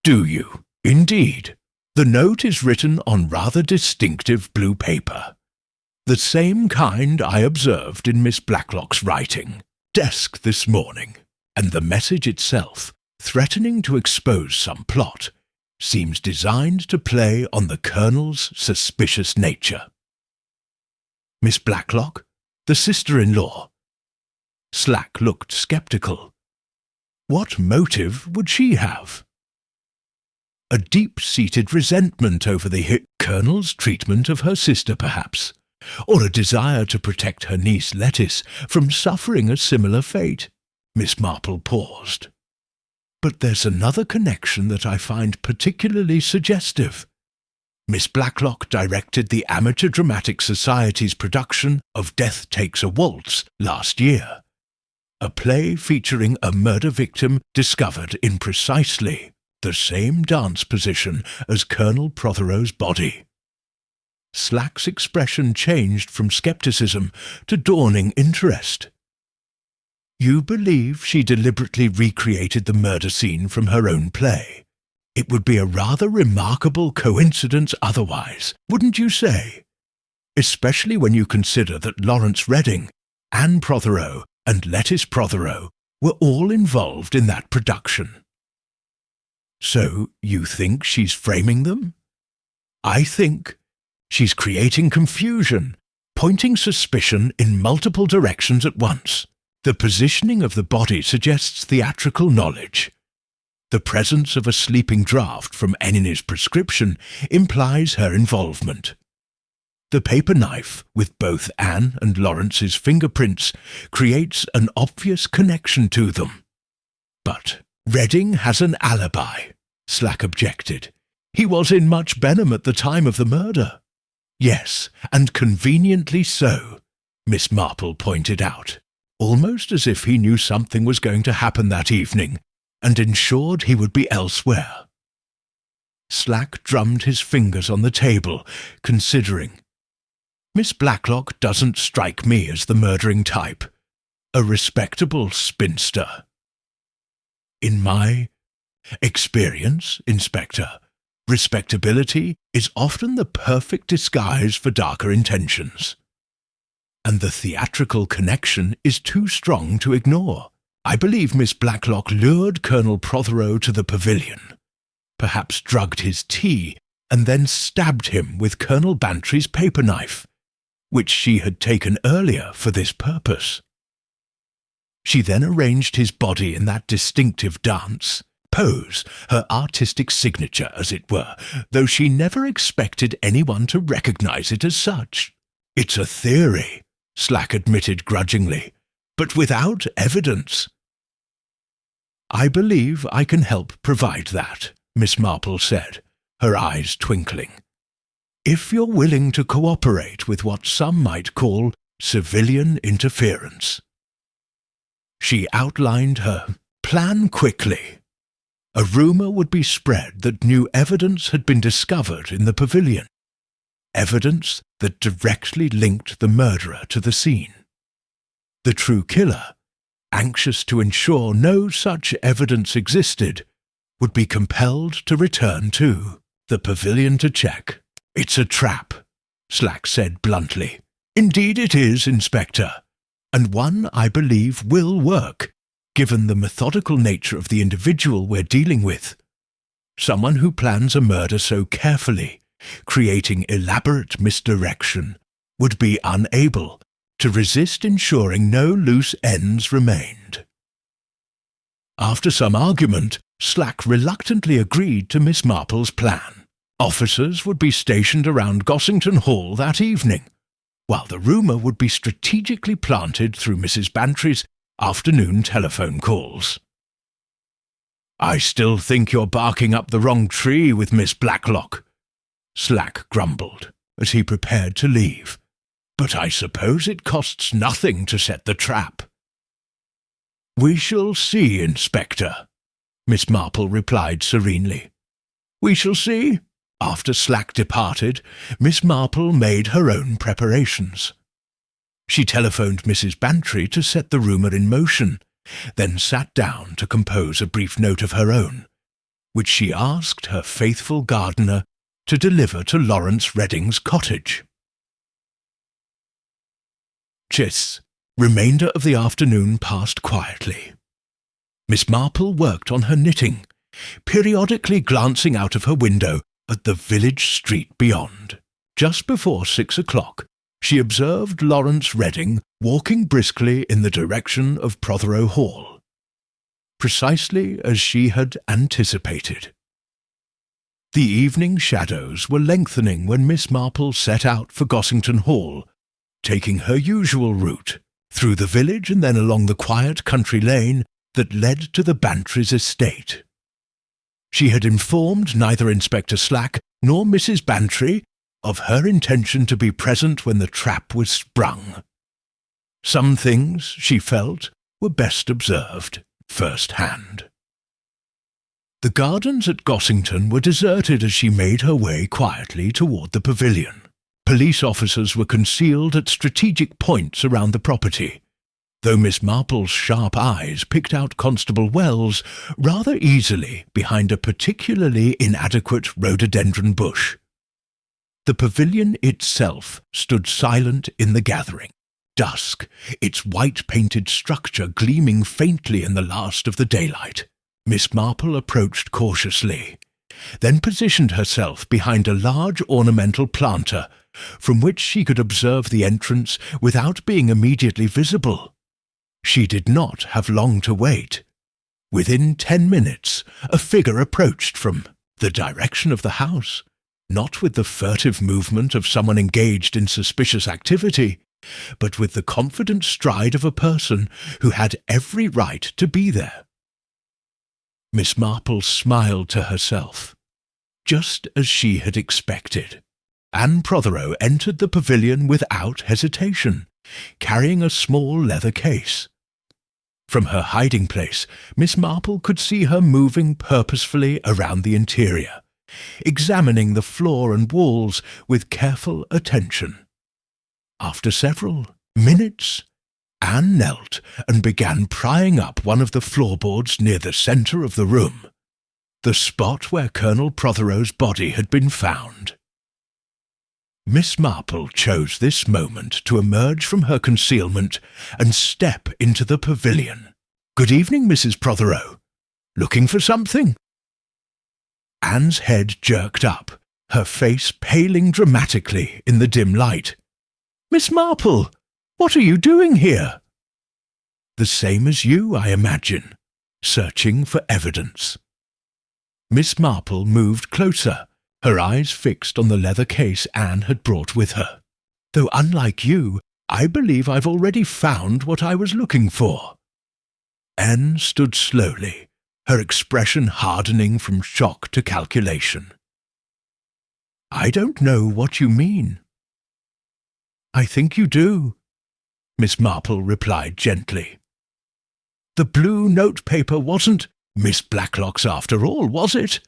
"Do you? Indeed. The note is written on rather distinctive blue paper. The same kind I observed in Miss Blacklock's writing desk this morning, and the message itself, threatening to expose some plot, seems designed to play on the Colonel's suspicious nature." "Miss Blacklock? The sister-in-law?" Slack looked sceptical. "What motive would she have?" "A deep-seated resentment over the Colonel's treatment of her sister, perhaps, or a desire to protect her niece Lettice from suffering a similar fate." Miss Marple paused. "But there's another connection that I find particularly suggestive. Miss Blacklock directed the Amateur Dramatic Society's production of Death Takes a Waltz last year, a play featuring a murder victim discovered in precisely the same dance position as Colonel Prothero's body." Slack's expression changed from scepticism to dawning interest. "You believe she deliberately recreated the murder scene from her own play? It would be a rather remarkable coincidence otherwise, wouldn't you say? Especially when you consider that Lawrence Redding, Anne Prothero, and Lettice Prothero were all involved in that production." "So you think she's framing them?" "I think she's creating confusion, pointing suspicion in multiple directions at once. The positioning of the body suggests theatrical knowledge. The presence of a sleeping draught from Ennine's prescription implies her involvement. The paper knife, with both Anne and Lawrence's fingerprints, creates an obvious connection to them." "But Redding has an alibi," Slack objected. "He was in Much Benham at the time of the murder." "Yes, and conveniently so," Miss Marple pointed out, almost as if he knew something was going to happen that evening and ensured he would be elsewhere. Slack drummed his fingers on the table, considering. "Miss Blacklock doesn't strike me as the murdering type. A respectable spinster." "In my experience, Inspector, respectability is often the perfect disguise for darker intentions. And the theatrical connection is too strong to ignore. I believe Miss Blacklock lured Colonel Prothero to the pavilion, perhaps drugged his tea, and then stabbed him with Colonel Bantry's paper knife, which she had taken earlier for this purpose. She then arranged his body in that distinctive dance pose, her artistic signature, as it were, though she never expected anyone to recognize it as such. It's a theory, Slack admitted grudgingly, but without evidence. I believe I can help provide that, Miss Marple said, her eyes twinkling. If you're willing to cooperate with what some might call civilian interference. She outlined her Plan quickly. A rumour would be spread that new evidence had been discovered in the pavilion, evidence that directly linked the murderer to the scene. The true killer, anxious to ensure no such evidence existed, would be compelled to return to the pavilion to check. "It's a trap," Slack said bluntly. "Indeed it is, Inspector, and one I believe will work, given the methodical nature of the individual we're dealing with. Someone who plans a murder so carefully, creating elaborate misdirection, would be unable to resist ensuring no loose ends remained." After some argument, Slack reluctantly agreed to Miss Marple's plan. Officers would be stationed around Gossington Hall that evening, while the rumour would be strategically planted through Mrs. Bantry's afternoon telephone calls. "I still think you're barking up the wrong tree with Miss Blacklock," Slack grumbled as he prepared to leave. "But I suppose it costs nothing to set the trap." "We shall see, Inspector," Miss Marple replied serenely. "We shall see." After Slack departed, Miss Marple made her own preparations. She telephoned Mrs. Bantry to set the rumour in motion, then sat down to compose a brief note of her own, which she asked her faithful gardener to deliver to Lawrence Redding's cottage. Remainder of the afternoon passed quietly. Miss Marple worked on her knitting, periodically glancing out of her window at the village street beyond. Just before 6 o'clock, she observed Lawrence Redding walking briskly in the direction of Prothero Hall, precisely as she had anticipated. The evening shadows were lengthening when Miss Marple set out for Gossington Hall, taking her usual route, through the village and then along the quiet country lane that led to the Bantry's estate. She had informed neither Inspector Slack nor Mrs. Bantry of her intention to be present when the trap was sprung. Some things, she felt, were best observed first-hand. The gardens at Gossington were deserted as she made her way quietly toward the pavilion. Police officers were concealed at strategic points around the property, though Miss Marple's sharp eyes picked out Constable Wells rather easily behind a particularly inadequate rhododendron bush. The pavilion itself stood silent in the gathering, dusk, its white-painted structure gleaming faintly in the last of the daylight. Miss Marple approached cautiously, then positioned herself behind a large ornamental planter, from which she could observe the entrance without being immediately visible. She did not have long to wait. Within 10 minutes, a figure approached from the direction of the house, not with the furtive movement of someone engaged in suspicious activity, but with the confident stride of a person who had every right to be there. Miss Marple smiled to herself, just as she had expected. Anne Prothero entered the pavilion without hesitation, carrying a small leather case. From her hiding place, Miss Marple could see her moving purposefully around the interior, examining the floor and walls with careful attention. After several minutes, Anne knelt and began prying up one of the floorboards near the centre of the room, the spot where Colonel Prothero's body had been found. Miss Marple chose this moment to emerge from her concealment and step into the pavilion. "Good evening, Mrs. Prothero. Looking for something?" Anne's head jerked up, her face paling dramatically in the dim light. "Miss Marple, what are you doing here?" "The same as you, I imagine, searching for evidence." Miss Marple moved closer, her eyes fixed on the leather case Anne had brought with her. "Though unlike you, I believe I've already found what I was looking for." Anne stood slowly, her expression hardening from shock to calculation. "I don't know what you mean." "I think you do," Miss Marple replied gently. The blue notepaper wasn't Miss Blacklock's after all, was it?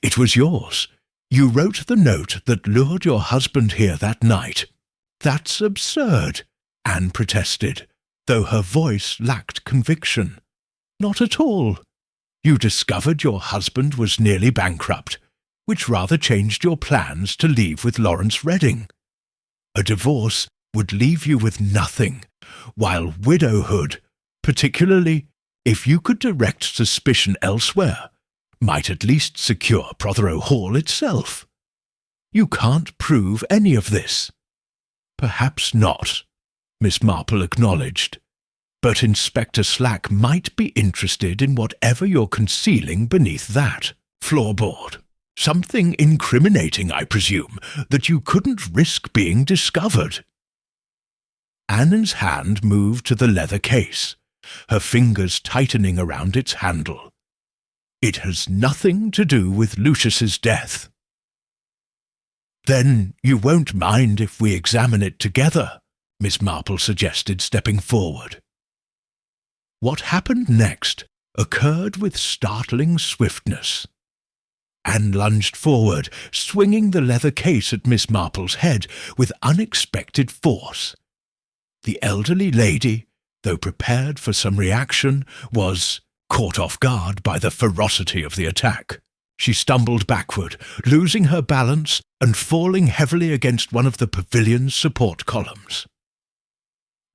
It was yours. You wrote the note that lured your husband here that night. That's absurd, Anne protested, though her voice lacked conviction. Not at all. You discovered your husband was nearly bankrupt, which rather changed your plans to leave with Lawrence Redding. A divorce would leave you with nothing, while widowhood, particularly if you could direct suspicion elsewhere, might at least secure Prothero Hall itself. You can't prove any of this. Perhaps not, Miss Marple acknowledged, but Inspector Slack might be interested in whatever you're concealing beneath that floorboard. Something incriminating, I presume, that you couldn't risk being discovered. Anne's hand moved to the leather case, her fingers tightening around its handle. It has nothing to do with Lucius's death. Then you won't mind if we examine it together, Miss Marple suggested, stepping forward. What happened next occurred with startling swiftness. Anne lunged forward, swinging the leather case at Miss Marple's head with unexpected force. The elderly lady, though prepared for some reaction, was caught off guard by the ferocity of the attack. She stumbled backward, losing her balance and falling heavily against one of the pavilion's support columns.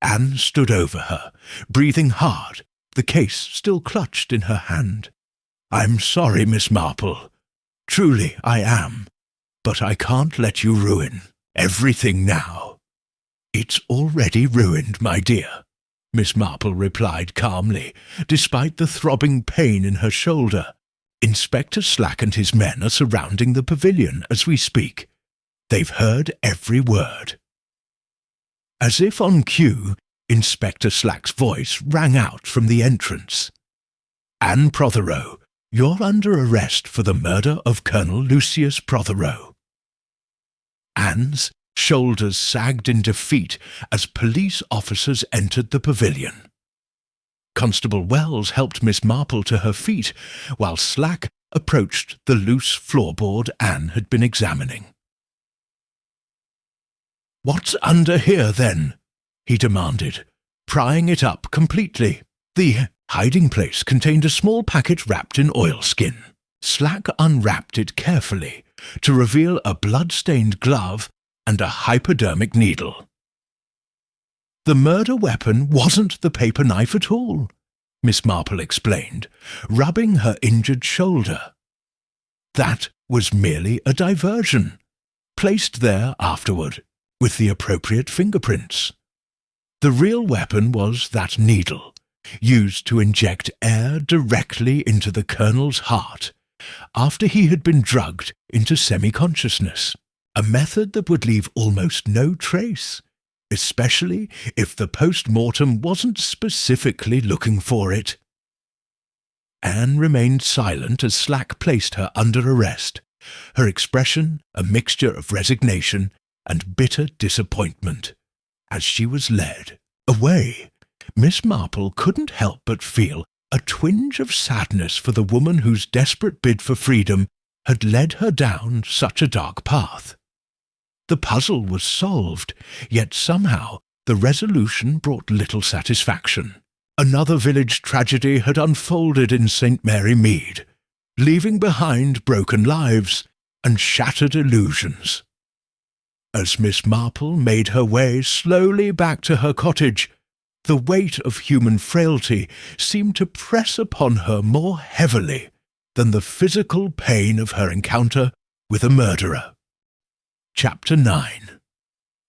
Anne stood over her, breathing hard, the case still clutched in her hand. "I'm sorry, Miss Marple. Truly I am. But I can't let you ruin everything now." "It's already ruined, my dear," Miss Marple replied calmly, despite the throbbing pain in her shoulder. "Inspector Slack and his men are surrounding the pavilion as we speak. They've heard every word." As if on cue, Inspector Slack's voice rang out from the entrance. "Anne Prothero, you're under arrest for the murder of Colonel Lucius Prothero." Anne's shoulders sagged in defeat as police officers entered the pavilion. Constable Wells helped Miss Marple to her feet, while Slack approached the loose floorboard Anne had been examining. "What's under here, then?" he demanded, prying it up completely. The hiding place contained a small packet wrapped in oilskin. Slack unwrapped it carefully to reveal a blood-stained glove and a hypodermic needle. "The murder weapon wasn't the paper knife at all," Miss Marple explained, rubbing her injured shoulder. "That was merely a diversion, placed there afterward, with the appropriate fingerprints. The real weapon was that needle, used to inject air directly into the Colonel's heart after he had been drugged into semi-consciousness, a method that would leave almost no trace, especially if the post-mortem wasn't specifically looking for it." Anne remained silent as Slack placed her under arrest, her expression a mixture of resignation and bitter disappointment. As she was led away, Miss Marple couldn't help but feel a twinge of sadness for the woman whose desperate bid for freedom had led her down such a dark path. The puzzle was solved, yet somehow the resolution brought little satisfaction. Another village tragedy had unfolded in St. Mary Mead, leaving behind broken lives and shattered illusions. As Miss Marple made her way slowly back to her cottage, the weight of human frailty seemed to press upon her more heavily than the physical pain of her encounter with a murderer. Chapter 9.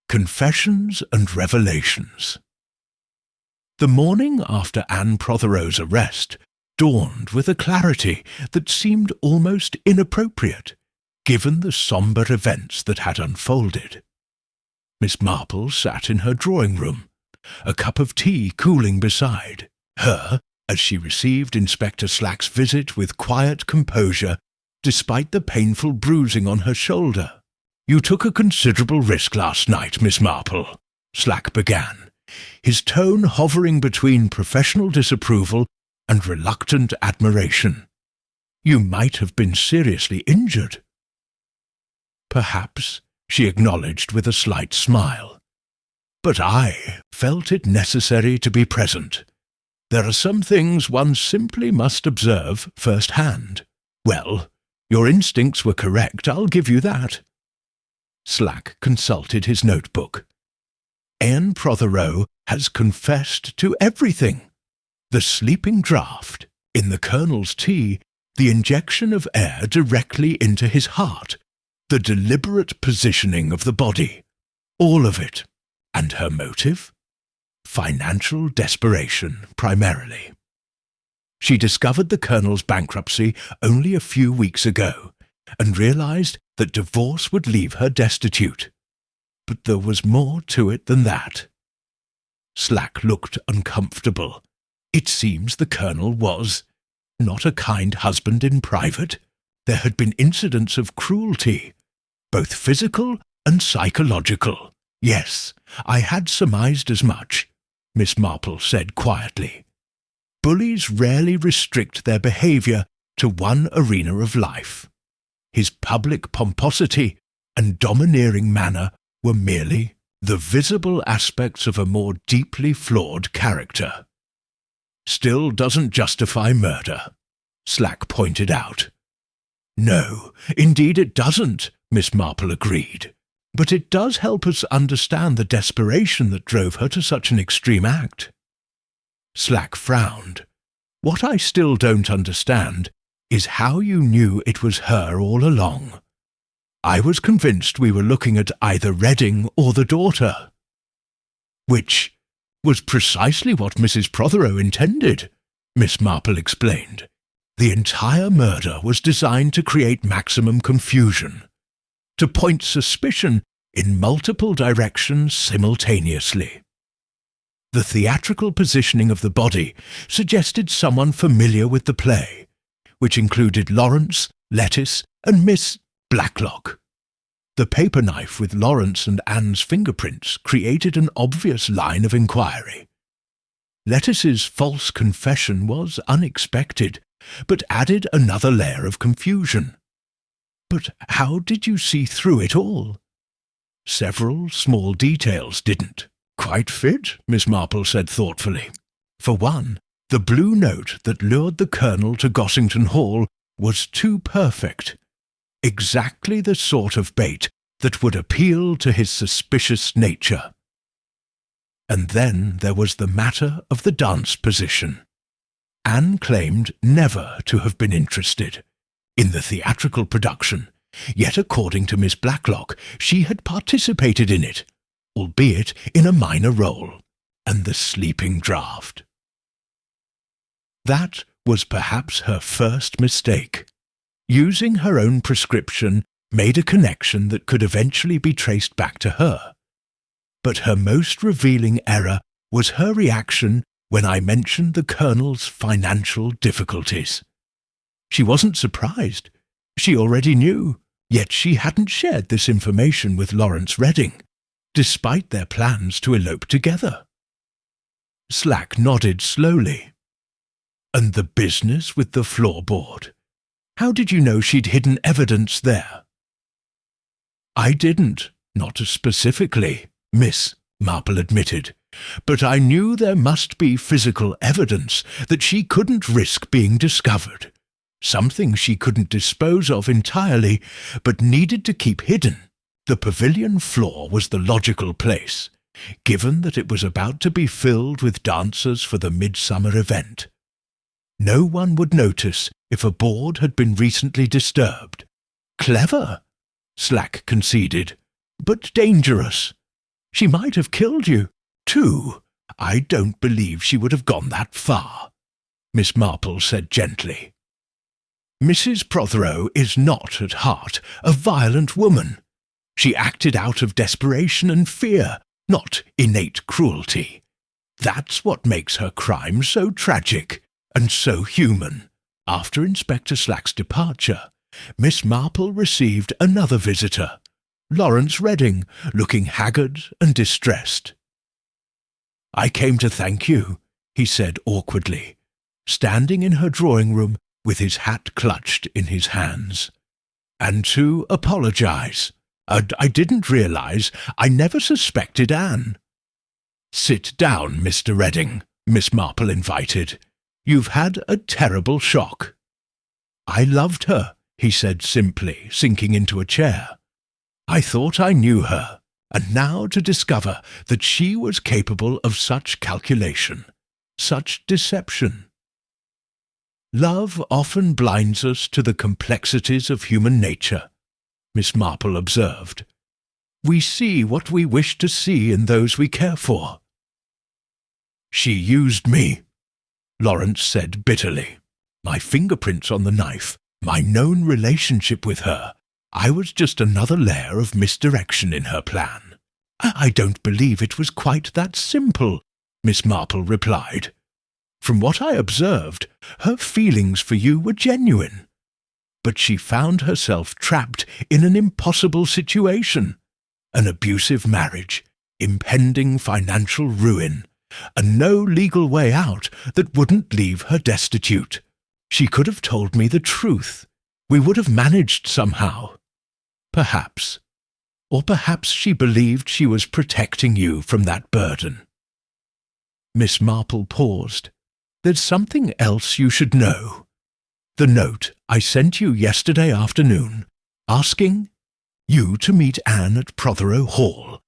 Confessions and Revelations. The morning after Anne Prothero's arrest dawned with a clarity that seemed almost inappropriate, given the sombre events that had unfolded. Miss Marple sat in her drawing-room, a cup of tea cooling beside her as she received Inspector Slack's visit with quiet composure, despite the painful bruising on her shoulder. "You took a considerable risk last night, Miss Marple," Slack began, his tone hovering between professional disapproval and reluctant admiration. "You might have been seriously injured." "Perhaps," she acknowledged with a slight smile. "But I felt it necessary to be present. There are some things one simply must observe first-hand. Well, your instincts were correct, I'll give you that." Slack consulted his notebook. "Anne Prothero has confessed to everything. The sleeping draught, in the Colonel's tea, the injection of air directly into his heart, the deliberate positioning of the body, all of it. And her motive? Financial desperation, primarily. She discovered the Colonel's bankruptcy only a few weeks ago and realized that divorce would leave her destitute. But there was more to it than that." Slack looked uncomfortable. It seems the Colonel was not a kind husband in private. There had been incidents of cruelty, both physical and psychological. "Yes, I had surmised as much," Miss Marple said quietly. "Bullies rarely restrict their behaviour to one arena of life. His public pomposity and domineering manner were merely the visible aspects of a more deeply flawed character." "Still doesn't justify murder," Slack pointed out. "No, indeed it doesn't," Miss Marple agreed. "But it does help us understand the desperation that drove her to such an extreme act." Slack frowned. "What I still don't understand is how you knew it was her all along. I was convinced we were looking at either Redding or the daughter." "Which was precisely what Mrs. Prothero intended," Miss Marple explained. "The entire murder was designed to create maximum confusion, to point suspicion in multiple directions simultaneously. The theatrical positioning of the body suggested someone familiar with the play, which included Lawrence, Lettice, and Miss Blacklock. The paper knife with Lawrence and Anne's fingerprints created an obvious line of inquiry. Lettice's false confession was unexpected, but added another layer of confusion. But how did you see through it all?" "Several small details didn't quite fit," Miss Marple said thoughtfully. "For one, the blue note that lured the Colonel to Gossington Hall was too perfect. Exactly the sort of bait that would appeal to his suspicious nature. And then there was the matter of the dance position. Anne claimed never to have been interested in the theatrical production, yet according to Miss Blacklock she had participated in it, albeit in a minor role, and the sleeping draught. That was perhaps her first mistake. Using her own prescription made a connection that could eventually be traced back to her. But her most revealing error was her reaction when I mentioned the Colonel's financial difficulties. She wasn't surprised. She already knew, yet she hadn't shared this information with Lawrence Redding, despite their plans to elope together. Slack nodded slowly. "And the business with the floorboard? How did you know she'd hidden evidence there?" "I didn't, not specifically," Miss Marple admitted, "but I knew there must be physical evidence that she couldn't risk being discovered, something she couldn't dispose of entirely, but needed to keep hidden. The pavilion floor was the logical place, given that it was about to be filled with dancers for the midsummer event. No one would notice if a board had been recently disturbed. Clever, Slack conceded, but dangerous. She might have killed you, too. I don't believe she would have gone that far," Miss Marple said gently. "Mrs. Prothero is not, at heart, a violent woman. She acted out of desperation and fear, not innate cruelty. That's what makes her crime so tragic and so human." After Inspector Slack's departure, Miss Marple received another visitor, Lawrence Redding, looking haggard and distressed. "I came to thank you," he said awkwardly. standing in her drawing room with his hat clutched in his hands. "And to apologize. I didn't realize. I never suspected Anne." "Sit down, Mr. Redding," Miss Marple invited. "You've had a terrible shock." "I loved her," he said simply, sinking into a chair. "I thought I knew her, and now to discover that she was capable of such calculation, such deception." "Love often blinds us to the complexities of human nature," Miss Marple observed. "We see what we wish to see in those we care for." "She used me," Lawrence said bitterly. "My fingerprints on the knife, my known relationship with her. I was just another layer of misdirection in her plan." "I don't believe it was quite that simple," Miss Marple replied. "From what I observed, her feelings for you were genuine. But she found herself trapped in an impossible situation. An abusive marriage, impending financial ruin, and no legal way out that wouldn't leave her destitute. She could have told me the truth. We would have managed somehow. Perhaps. Or perhaps she believed she was protecting you from that burden." Miss Marple paused. "There's something else you should know. The note I sent you yesterday afternoon, asking you to meet Anne at Prothero Hall.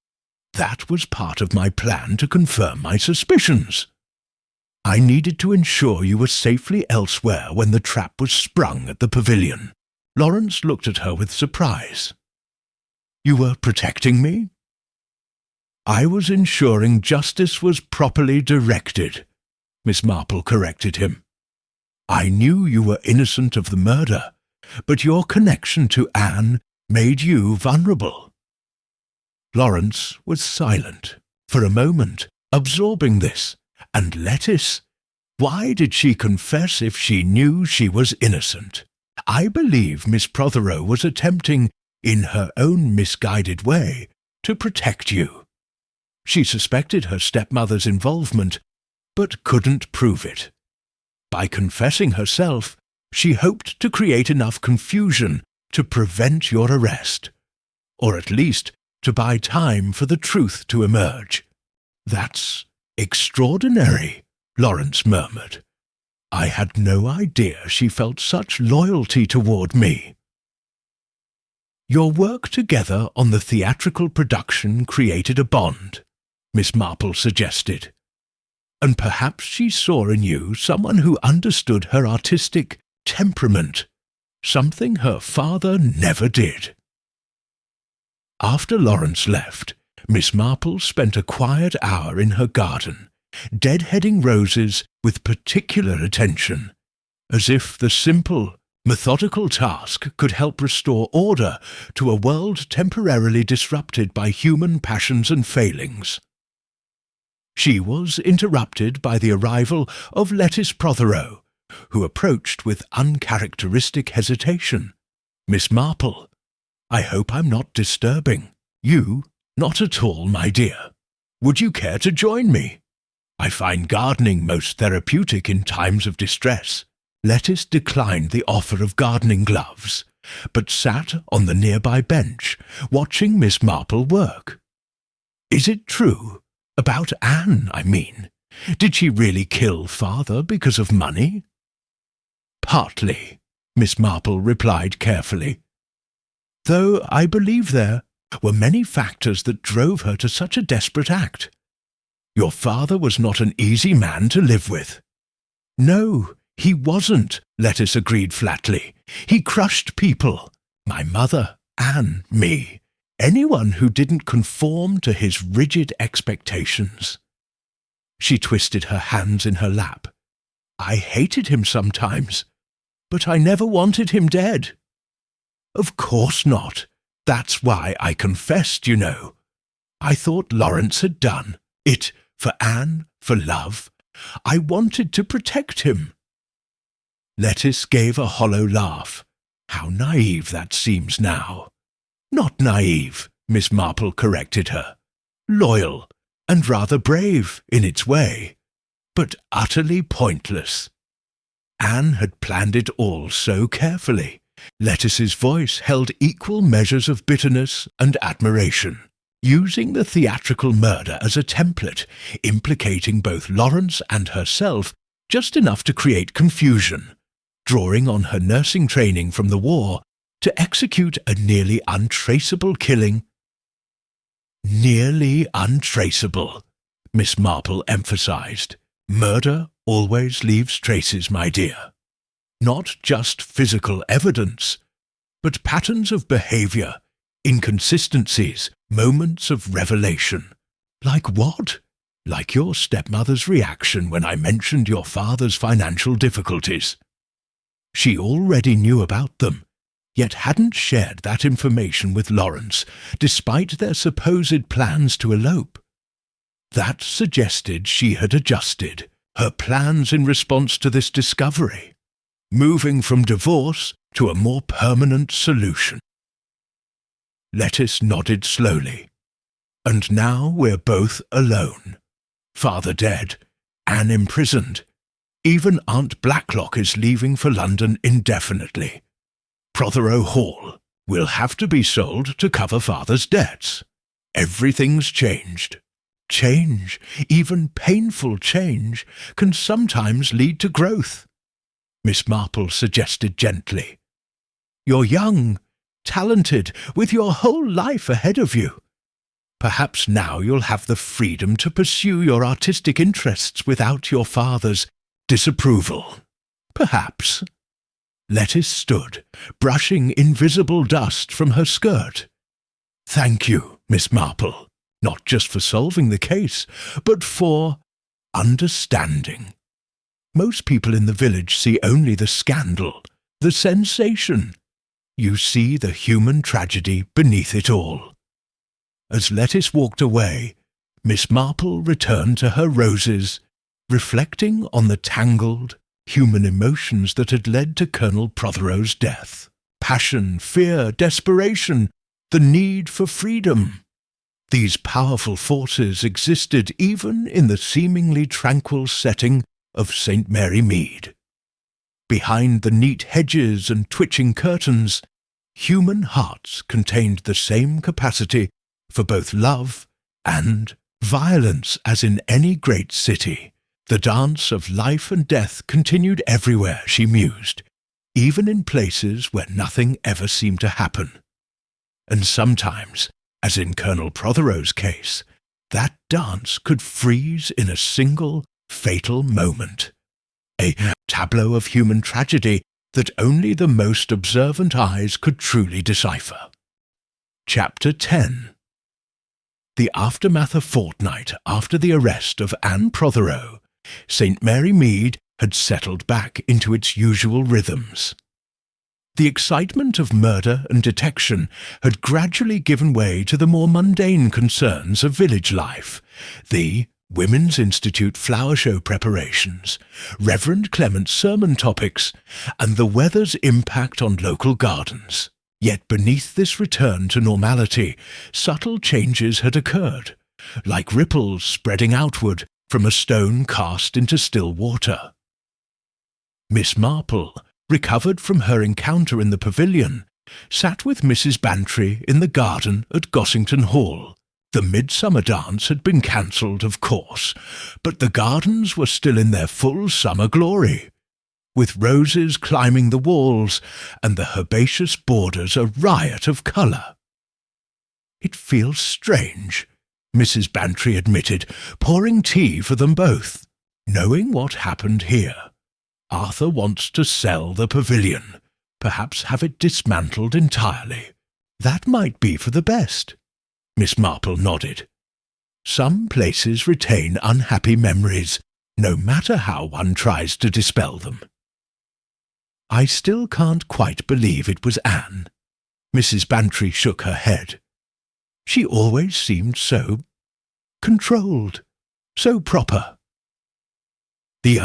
That was part of my plan to confirm my suspicions. I needed to ensure you were safely elsewhere when the trap was sprung at the pavilion." Lawrence looked at her with surprise. "You were protecting me?" "I was ensuring justice was properly directed," Miss Marple corrected him. "I knew you were innocent of the murder, but your connection to Anne made you vulnerable." Lawrence was silent for a moment, absorbing this. And Lettice? Why did she confess if she knew she was innocent? I believe Miss Prothero was attempting, in her own misguided way, to protect you. She suspected her stepmother's involvement, but couldn't prove it. By confessing herself, she hoped to create enough confusion to prevent your arrest, or at least to buy time for the truth to emerge. "That's extraordinary," Lawrence murmured. "I had no idea she felt such loyalty toward me." "Your work together on the theatrical production created a bond," Miss Marple suggested. "And perhaps she saw in you someone who understood her artistic temperament, something her father never did." After Lawrence left, Miss Marple spent a quiet hour in her garden, deadheading roses with particular attention, as if the simple, methodical task could help restore order to a world temporarily disrupted by human passions and failings. She was interrupted by the arrival of Lettice Prothero, who approached with uncharacteristic hesitation. "Miss Marple, I hope I'm not disturbing you." "Not at all, my dear. Would you care to join me? I find gardening most therapeutic in times of distress." Lettice declined the offer of gardening gloves, but sat on the nearby bench, watching Miss Marple work. "Is it true? About Anne, I mean. Did she really kill father because of money?" "Partly," Miss Marple replied carefully. "Though I believe there were many factors that drove her to such a desperate act. Your father was not an easy man to live with." "No, he wasn't," Lettice agreed flatly. "He crushed people. My mother, Anne, me. Anyone who didn't conform to his rigid expectations." She twisted her hands in her lap. "I hated him sometimes, but I never wanted him dead." "Of course not. That's why I confessed, you know. I thought Lawrence had done it for Anne, for love. I wanted to protect him." Lettice gave a hollow laugh. How naive that seems now. "Not naive," Miss Marple corrected her. "Loyal, and rather brave in its way, but utterly pointless. Anne had planned it all so carefully. Lettice's voice held equal measures of bitterness and admiration, using the theatrical murder as a template, implicating both Lawrence and herself just enough to create confusion, drawing on her nursing training from the war to execute a nearly untraceable killing. Nearly untraceable, Miss Marple emphasized. Murder always leaves traces, my dear. Not just physical evidence, but patterns of behavior, inconsistencies, moments of revelation. Like what? Like your stepmother's reaction when I mentioned your father's financial difficulties. She already knew about them, yet hadn't shared that information with Lawrence, despite their supposed plans to elope. That suggested she had adjusted her plans in response to this discovery, moving from divorce to a more permanent solution. Lettice nodded slowly. And now we're both alone. Father dead, Anne imprisoned. Even Aunt Blacklock is leaving for London indefinitely. Prothero Hall will have to be sold to cover Father's debts. Everything's changed. Change, even painful change, can sometimes lead to growth, Miss Marple suggested gently. You're young, talented, with your whole life ahead of you. Perhaps now you'll have the freedom to pursue your artistic interests without your father's disapproval. Perhaps. Lettice stood, brushing invisible dust from her skirt. Thank you, Miss Marple, not just for solving the case, but for understanding. Most people in the village see only the scandal, the sensation. You see the human tragedy beneath it all. As Lettice walked away, Miss Marple returned to her roses, reflecting on the tangled, human emotions that had led to Colonel Prothero's death. Passion, fear, desperation, the need for freedom. These powerful forces existed even in the seemingly tranquil setting of St. Mary Mead. Behind the neat hedges and twitching curtains, human hearts contained the same capacity for both love and violence as in any great city. The dance of life and death continued everywhere, she mused, even in places where nothing ever seemed to happen. And sometimes, as in Colonel Prothero's case, that dance could freeze in a single, fatal moment. A tableau of human tragedy that only the most observant eyes could truly decipher. Chapter 10. The aftermath. A fortnight after the arrest of Anne Prothero, St. Mary Mead had settled back into its usual rhythms. The excitement of murder and detection had gradually given way to the more mundane concerns of village life, the Women's Institute flower show preparations, Reverend Clement's sermon topics, and the weather's impact on local gardens. Yet beneath this return to normality, subtle changes had occurred, like ripples spreading outward from a stone cast into still water. Miss Marple, recovered from her encounter in the pavilion, sat with Mrs. Bantry in the garden at Gossington Hall. The midsummer dance had been cancelled, of course, but the gardens were still in their full summer glory, with roses climbing the walls and the herbaceous borders a riot of colour. It feels strange, Mrs. Bantry admitted, pouring tea for them both. Knowing what happened here, Arthur wants to sell the pavilion, perhaps have it dismantled entirely. That might be for the best. Miss Marple nodded. Some places retain unhappy memories, no matter how one tries to dispel them. I still can't quite believe it was Anne. Mrs. Bantry shook her head. She always seemed so controlled, so proper. The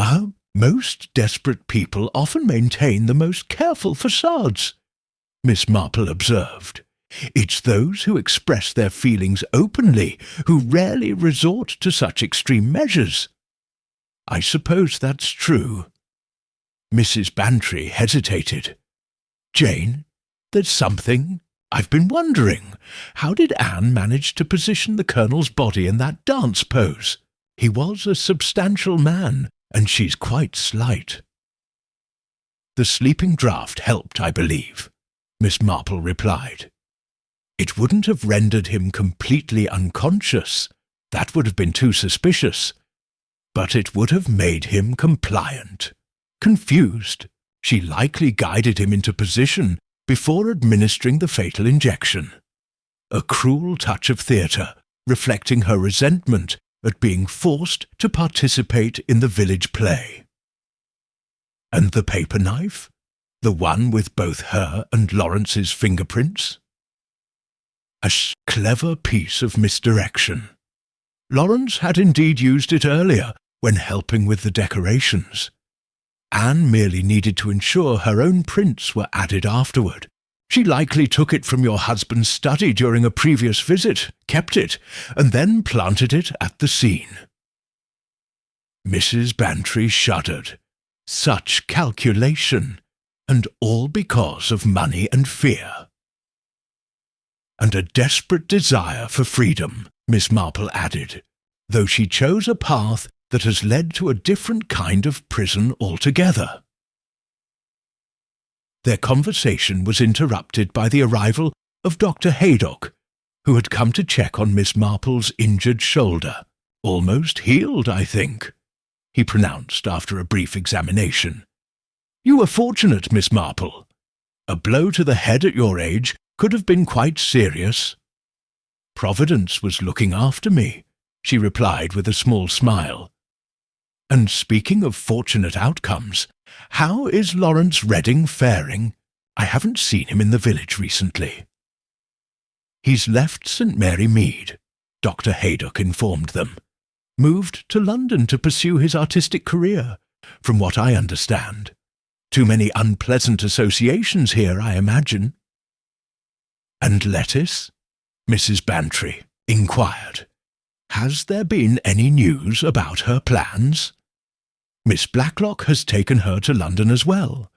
most desperate people often maintain the most careful facades, Miss Marple observed. It's those who express their feelings openly who rarely resort to such extreme measures. I suppose that's true. Mrs. Bantry hesitated. "Jane, there's something. I've been wondering. How did Anne manage to position the Colonel's body in that dance pose? He was a substantial man, and she's quite slight." "The sleeping draught helped, I believe," Miss Marple replied. "It wouldn't have rendered him completely unconscious. That would have been too suspicious. But it would have made him compliant. Confused, she likely guided him into position before administering the fatal injection. A cruel touch of theatre, reflecting her resentment at being forced to participate in the village play." "And the paper knife? The one with both her and Lawrence's fingerprints?" "A clever piece of misdirection. Lawrence had indeed used it earlier when helping with the decorations. Anne merely needed to ensure her own prints were added afterward. She likely took it from your husband's study during a previous visit, kept it, and then planted it at the scene." Mrs. Bantry shuddered. Such calculation, and all because of money and fear. "And a desperate desire for freedom," Miss Marple added, "though she chose a path that has led to a different kind of prison altogether." Their conversation was interrupted by the arrival of Dr. Haydock, who had come to check on Miss Marple's injured shoulder. "Almost healed, I think," he pronounced after a brief examination. "You were fortunate, Miss Marple. A blow to the head at your age could have been quite serious." "Providence was looking after me," she replied with a small smile. "And speaking of fortunate outcomes, how is Lawrence Redding faring? I haven't seen him in the village recently." "He's left St. Mary Mead," Dr. Haydock informed them. "Moved to London to pursue his artistic career, from what I understand. Too many unpleasant associations here, I imagine." "And Lettice?" Mrs. Bantry inquired. "Has there been any news about her plans?" "Miss Blacklock has taken her to London as well.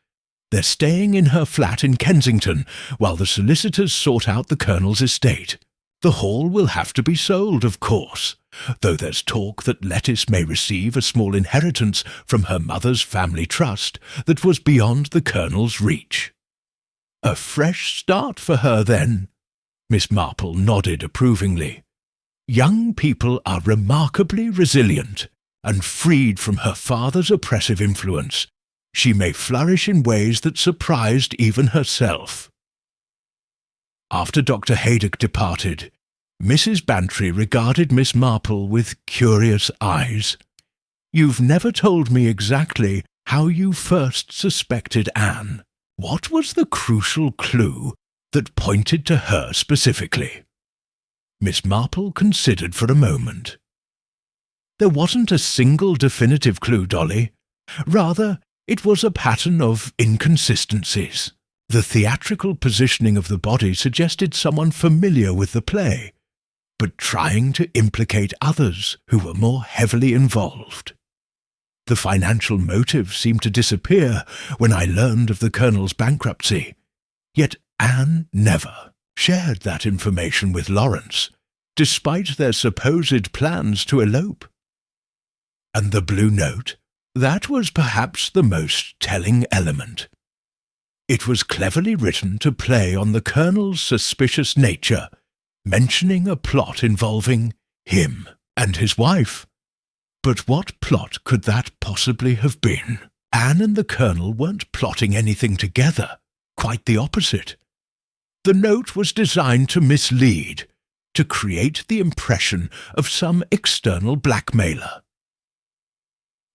They're staying in her flat in Kensington while the solicitors sort out the Colonel's estate. The hall will have to be sold, of course, though there's talk that Lettice may receive a small inheritance from her mother's family trust that was beyond the Colonel's reach." "A fresh start for her, then?" Miss Marple nodded approvingly. "Young people are remarkably resilient, and freed from her father's oppressive influence, she may flourish in ways that surprised even herself." After Dr. Haydock departed, Mrs. Bantry regarded Miss Marple with curious eyes. "You've never told me exactly how you first suspected Anne. What was the crucial clue that pointed to her specifically?" Miss Marple considered for a moment. "There wasn't a single definitive clue, Dolly. Rather, it was a pattern of inconsistencies. The theatrical positioning of the body suggested someone familiar with the play, but trying to implicate others who were more heavily involved. The financial motive seemed to disappear when I learned of the Colonel's bankruptcy, yet Anne never shared that information with Lawrence, despite their supposed plans to elope. And the blue note? That was perhaps the most telling element. It was cleverly written to play on the Colonel's suspicious nature, mentioning a plot involving him and his wife. But what plot could that possibly have been? Anne and the Colonel weren't plotting anything together, quite the opposite. The note was designed to mislead, to create the impression of some external blackmailer.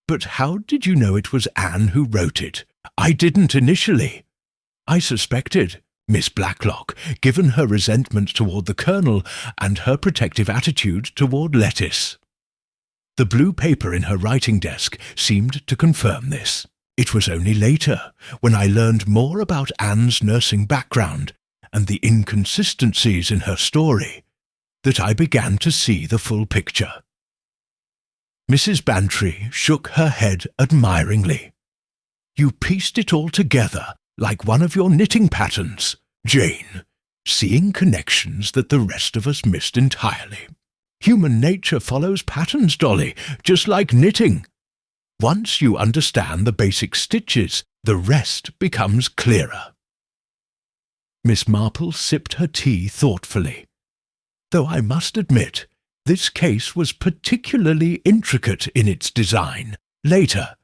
"But how did you know it was Anne who wrote it? I didn't initially. I suspected Miss Blacklock, given her resentment toward the Colonel and her protective attitude toward Lettice." The blue paper in her writing desk seemed to confirm this. It was only later, when I learned more about Anne's nursing background and the inconsistencies in her story, that I began to see the full picture. Mrs. Bantry shook her head admiringly. You pieced it all together like one of your knitting patterns, Jane, seeing connections that the rest of us missed entirely. Human nature follows patterns, Dolly, just like knitting. Once you understand the basic stitches, the rest becomes clearer. Miss Marple sipped her tea thoughtfully. Though I must admit, this case was particularly intricate in its design. Later,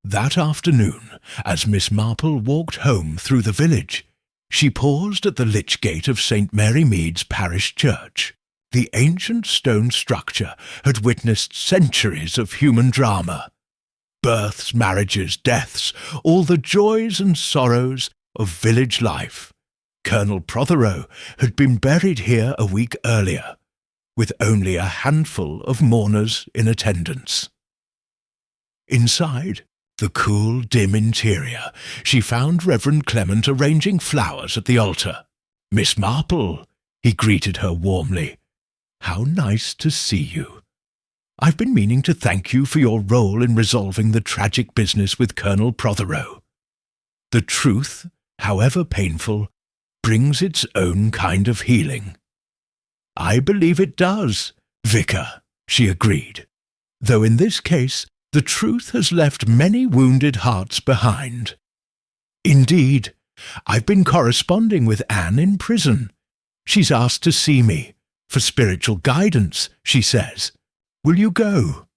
that afternoon, as Miss Marple walked home through the village, she paused at the lych gate of St. Mary Mead's parish church. The ancient stone structure had witnessed centuries of human drama. Births, marriages, deaths, all the joys and sorrows of village life. Colonel Prothero had been buried here a week earlier, with only a handful of mourners in attendance. Inside the cool, dim interior, she found Reverend Clement arranging flowers at the altar. "Miss Marple," he greeted her warmly. "How nice to see you. I've been meaning to thank you for your role in resolving the tragic business with Colonel Prothero. The truth, however painful, brings its own kind of healing." "I believe it does, Vicar," she agreed, "though in this case the truth has left many wounded hearts behind. Indeed, I've been corresponding with Anne in prison. She's asked to see me, for spiritual guidance, she says. Will you go?"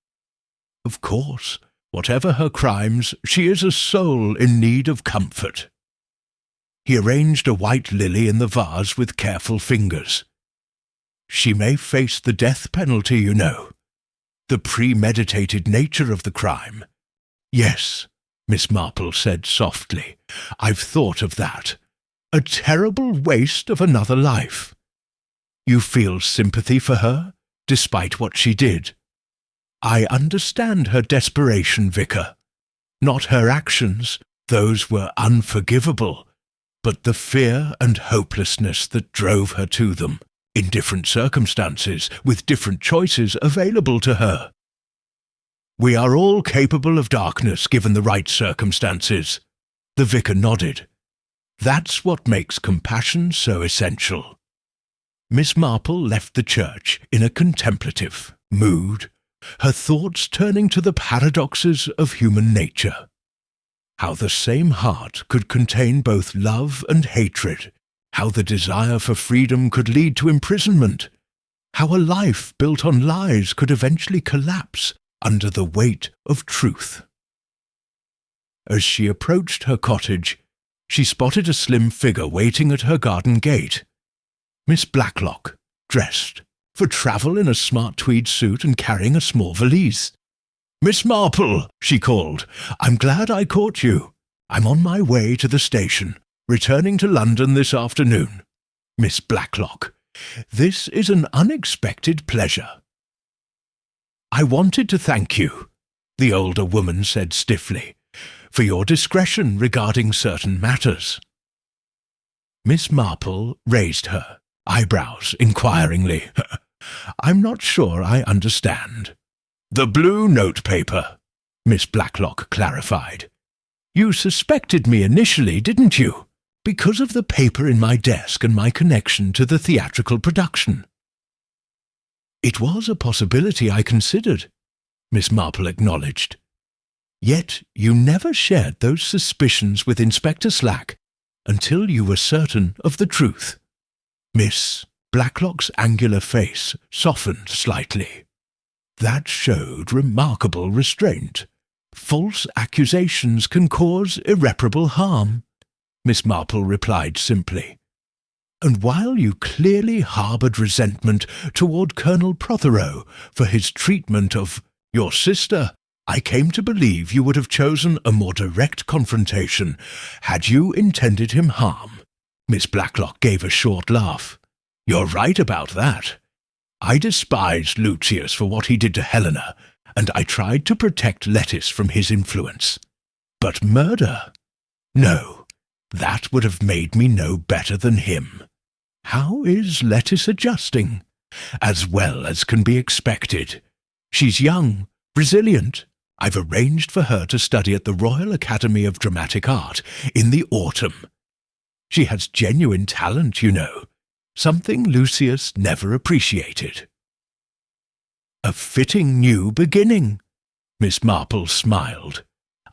"Of course, whatever her crimes, she is a soul in need of comfort." He arranged a white lily in the vase with careful fingers. "She may face the death penalty, you know. The premeditated nature of the crime." "Yes," Miss Marple said softly, "I've thought of that. A terrible waste of another life." "You feel sympathy for her, despite what she did?" "I understand her desperation, Vicar. Not her actions, those were unforgivable, but the fear and hopelessness that drove her to them, in different circumstances, with different choices available to her." "We are all capable of darkness given the right circumstances." The vicar nodded. "That's what makes compassion so essential." Miss Marple left the church in a contemplative mood, her thoughts turning to the paradoxes of human nature. How the same heart could contain both love and hatred, how the desire for freedom could lead to imprisonment, how a life built on lies could eventually collapse under the weight of truth. As she approached her cottage, she spotted a slim figure waiting at her garden gate. Miss Blacklock, dressed for travel in a smart tweed suit and carrying a small valise. "Miss Marple," she called, "I'm glad I caught you. I'm on my way to the station, returning to London this afternoon. Miss Blacklock, this is an unexpected pleasure." "I wanted to thank you," the older woman said stiffly, "for your discretion regarding certain matters." Miss Marple raised her eyebrows inquiringly. "I'm not sure I understand." "The blue notepaper," Miss Blacklock clarified. "You suspected me initially, didn't you? Because of the paper in my desk and my connection to the theatrical production." "It was a possibility I considered," Miss Marple acknowledged. "Yet you never shared those suspicions with Inspector Slack until you were certain of the truth." Miss Blacklock's angular face softened slightly. "That showed remarkable restraint. False accusations can cause irreparable harm," Miss Marple replied simply. "And while you clearly harboured resentment toward Colonel Prothero for his treatment of your sister, I came to believe you would have chosen a more direct confrontation had you intended him harm." Miss Blacklock gave a short laugh. "You're right about that. I despised Lucius for what he did to Helena, and I tried to protect Lettice from his influence. But murder? No, that would have made me no better than him. How is Lettice adjusting? As well as can be expected. She's young, resilient. I've arranged for her to study at the Royal Academy of Dramatic Art in the autumn. She has genuine talent, you know, something Lucius never appreciated." "A fitting new beginning," Miss Marple smiled.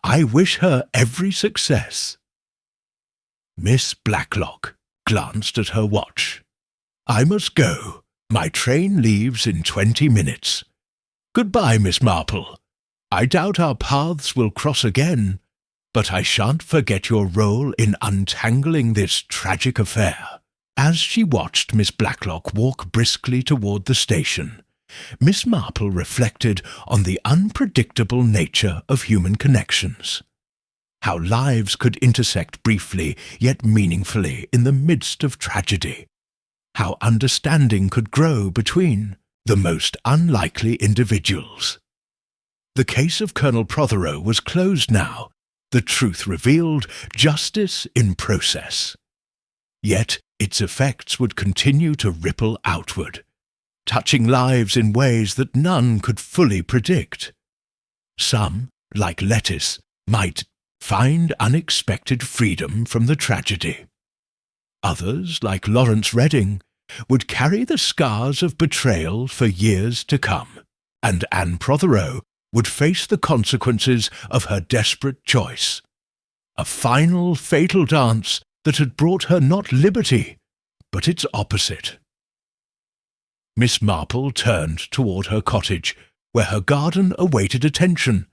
"I wish her every success." Miss Blacklock glanced at her watch. "I must go. My train leaves in 20 minutes. Goodbye, Miss Marple. I doubt our paths will cross again, but I shan't forget your role in untangling this tragic affair." As she watched Miss Blacklock walk briskly toward the station, Miss Marple reflected on the unpredictable nature of human connections. How lives could intersect briefly yet meaningfully in the midst of tragedy. How understanding could grow between the most unlikely individuals. The case of Colonel Prothero was closed now, the truth revealed, justice in process. Yet its effects would continue to ripple outward, touching lives in ways that none could fully predict. Some, like Lettice, might find unexpected freedom from the tragedy. Others, like Lawrence Redding, would carry the scars of betrayal for years to come, and Anne Prothero would face the consequences of her desperate choice. A final, fatal dance that had brought her not liberty, but its opposite. Miss Marple turned toward her cottage, where her garden awaited attention,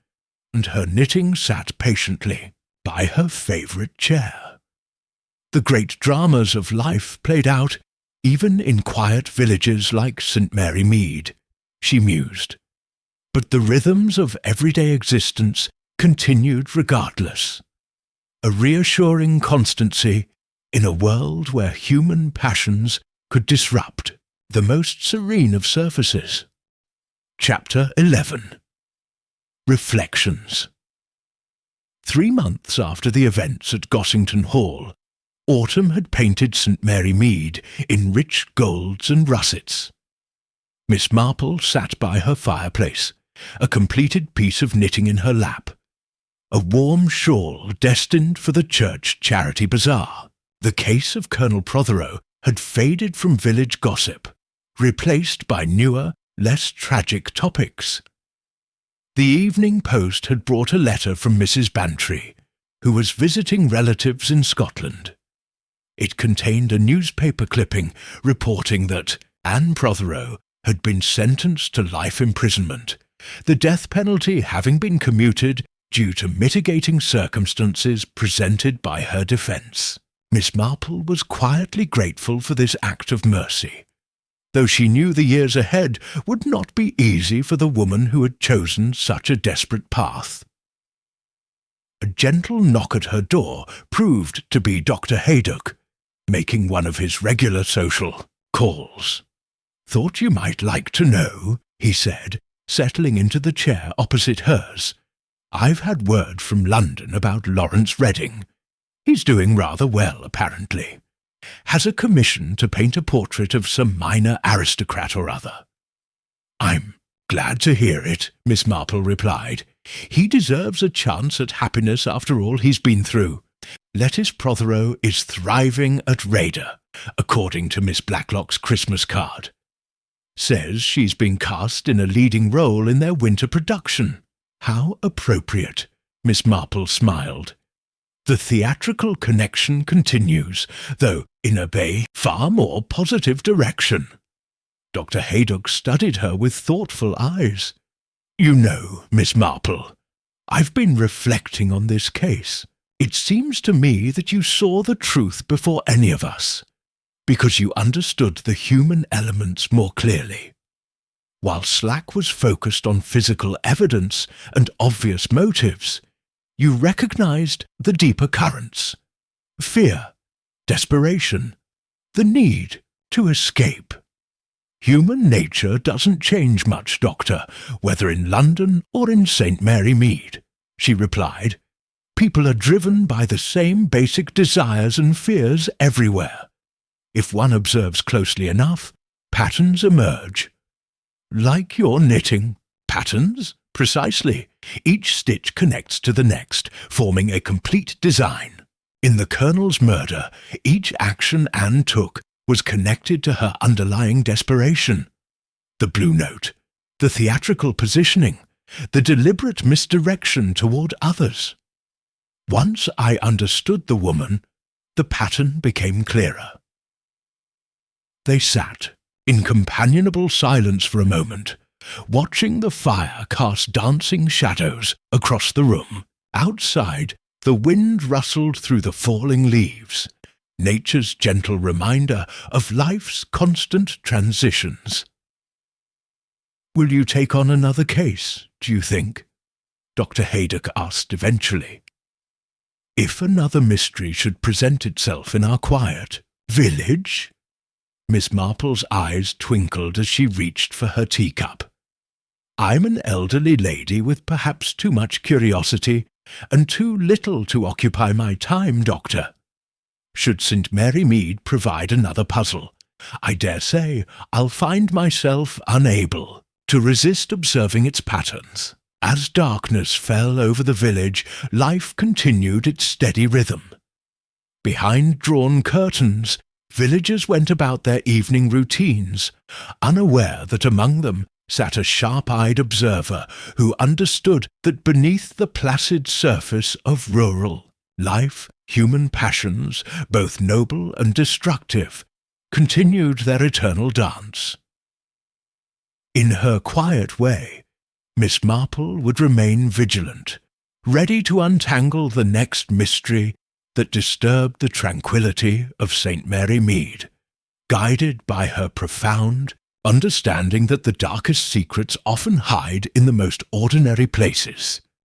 and her knitting sat patiently by her favourite chair. The great dramas of life played out even in quiet villages like St. Mary Mead, she mused. But the rhythms of everyday existence continued regardless. A reassuring constancy in a world where human passions could disrupt the most serene of surfaces. Chapter 11. Reflections. 3 months after the events at Gossington Hall, autumn had painted St. Mary Mead in rich golds and russets. Miss Marple sat by her fireplace, a completed piece of knitting in her lap, a warm shawl destined for the church charity bazaar. The case of Colonel Prothero had faded from village gossip, replaced by newer, less tragic topics. The Evening Post had brought a letter from Mrs. Bantry, who was visiting relatives in Scotland. It contained a newspaper clipping reporting that Anne Prothero had been sentenced to life imprisonment, the death penalty having been commuted due to mitigating circumstances presented by her defence. Miss Marple was quietly grateful for this act of mercy, though she knew the years ahead would not be easy for the woman who had chosen such a desperate path. A gentle knock at her door proved to be Dr. Haydock, making one of his regular social calls. "Thought you might like to know," he said, settling into the chair opposite hers. "I've had word from London about Lawrence Redding. He's doing rather well, apparently. Has a commission to paint a portrait of some minor aristocrat or other." "I'm glad to hear it," Miss Marple replied. "He deserves a chance at happiness after all he's been through. Lettice Prothero is thriving at Raider, according to Miss Blacklock's Christmas card. Says she's been cast in a leading role in their winter production." "How appropriate," Miss Marple smiled. "The theatrical connection continues, though in a far more positive direction." Dr. Haydock studied her with thoughtful eyes. "You know, Miss Marple, I've been reflecting on this case. It seems to me that you saw the truth before any of us, because you understood the human elements more clearly. While Slack was focused on physical evidence and obvious motives, you recognized the deeper currents: fear, desperation, the need to escape. Human nature doesn't change much, Doctor, whether in London or in St. Mary Mead," she replied. "People are driven by the same basic desires and fears everywhere. If one observes closely enough, patterns emerge." "Like your knitting. Patterns?" Precisely. Each stitch connects to the next, forming a complete design. In the Colonel's murder, each action Anne took was connected to her underlying desperation. The blue note, the theatrical positioning, the deliberate misdirection toward others. Once I understood the woman, the pattern became clearer. They sat, in companionable silence for a moment, watching the fire cast dancing shadows across the room. Outside, the wind rustled through the falling leaves, nature's gentle reminder of life's constant transitions. "Will you take on another case, do you think?" Dr. Haydock asked eventually. "If another mystery should present itself in our quiet village?" Miss Marple's eyes twinkled as she reached for her teacup. "I'm an elderly lady with perhaps too much curiosity and too little to occupy my time, Doctor. Should St. Mary Mead provide another puzzle, I dare say I'll find myself unable to resist observing its patterns." As darkness fell over the village, life continued its steady rhythm. Behind drawn curtains, villagers went about their evening routines, unaware that among them sat a sharp-eyed observer who understood that beneath the placid surface of rural life, human passions, both noble and destructive, continued their eternal dance. In her quiet way, Miss Marple would remain vigilant, ready to untangle the next mystery that disturbed the tranquillity of St. Mary Mead, guided by her profound understanding that the darkest secrets often hide in the most ordinary places.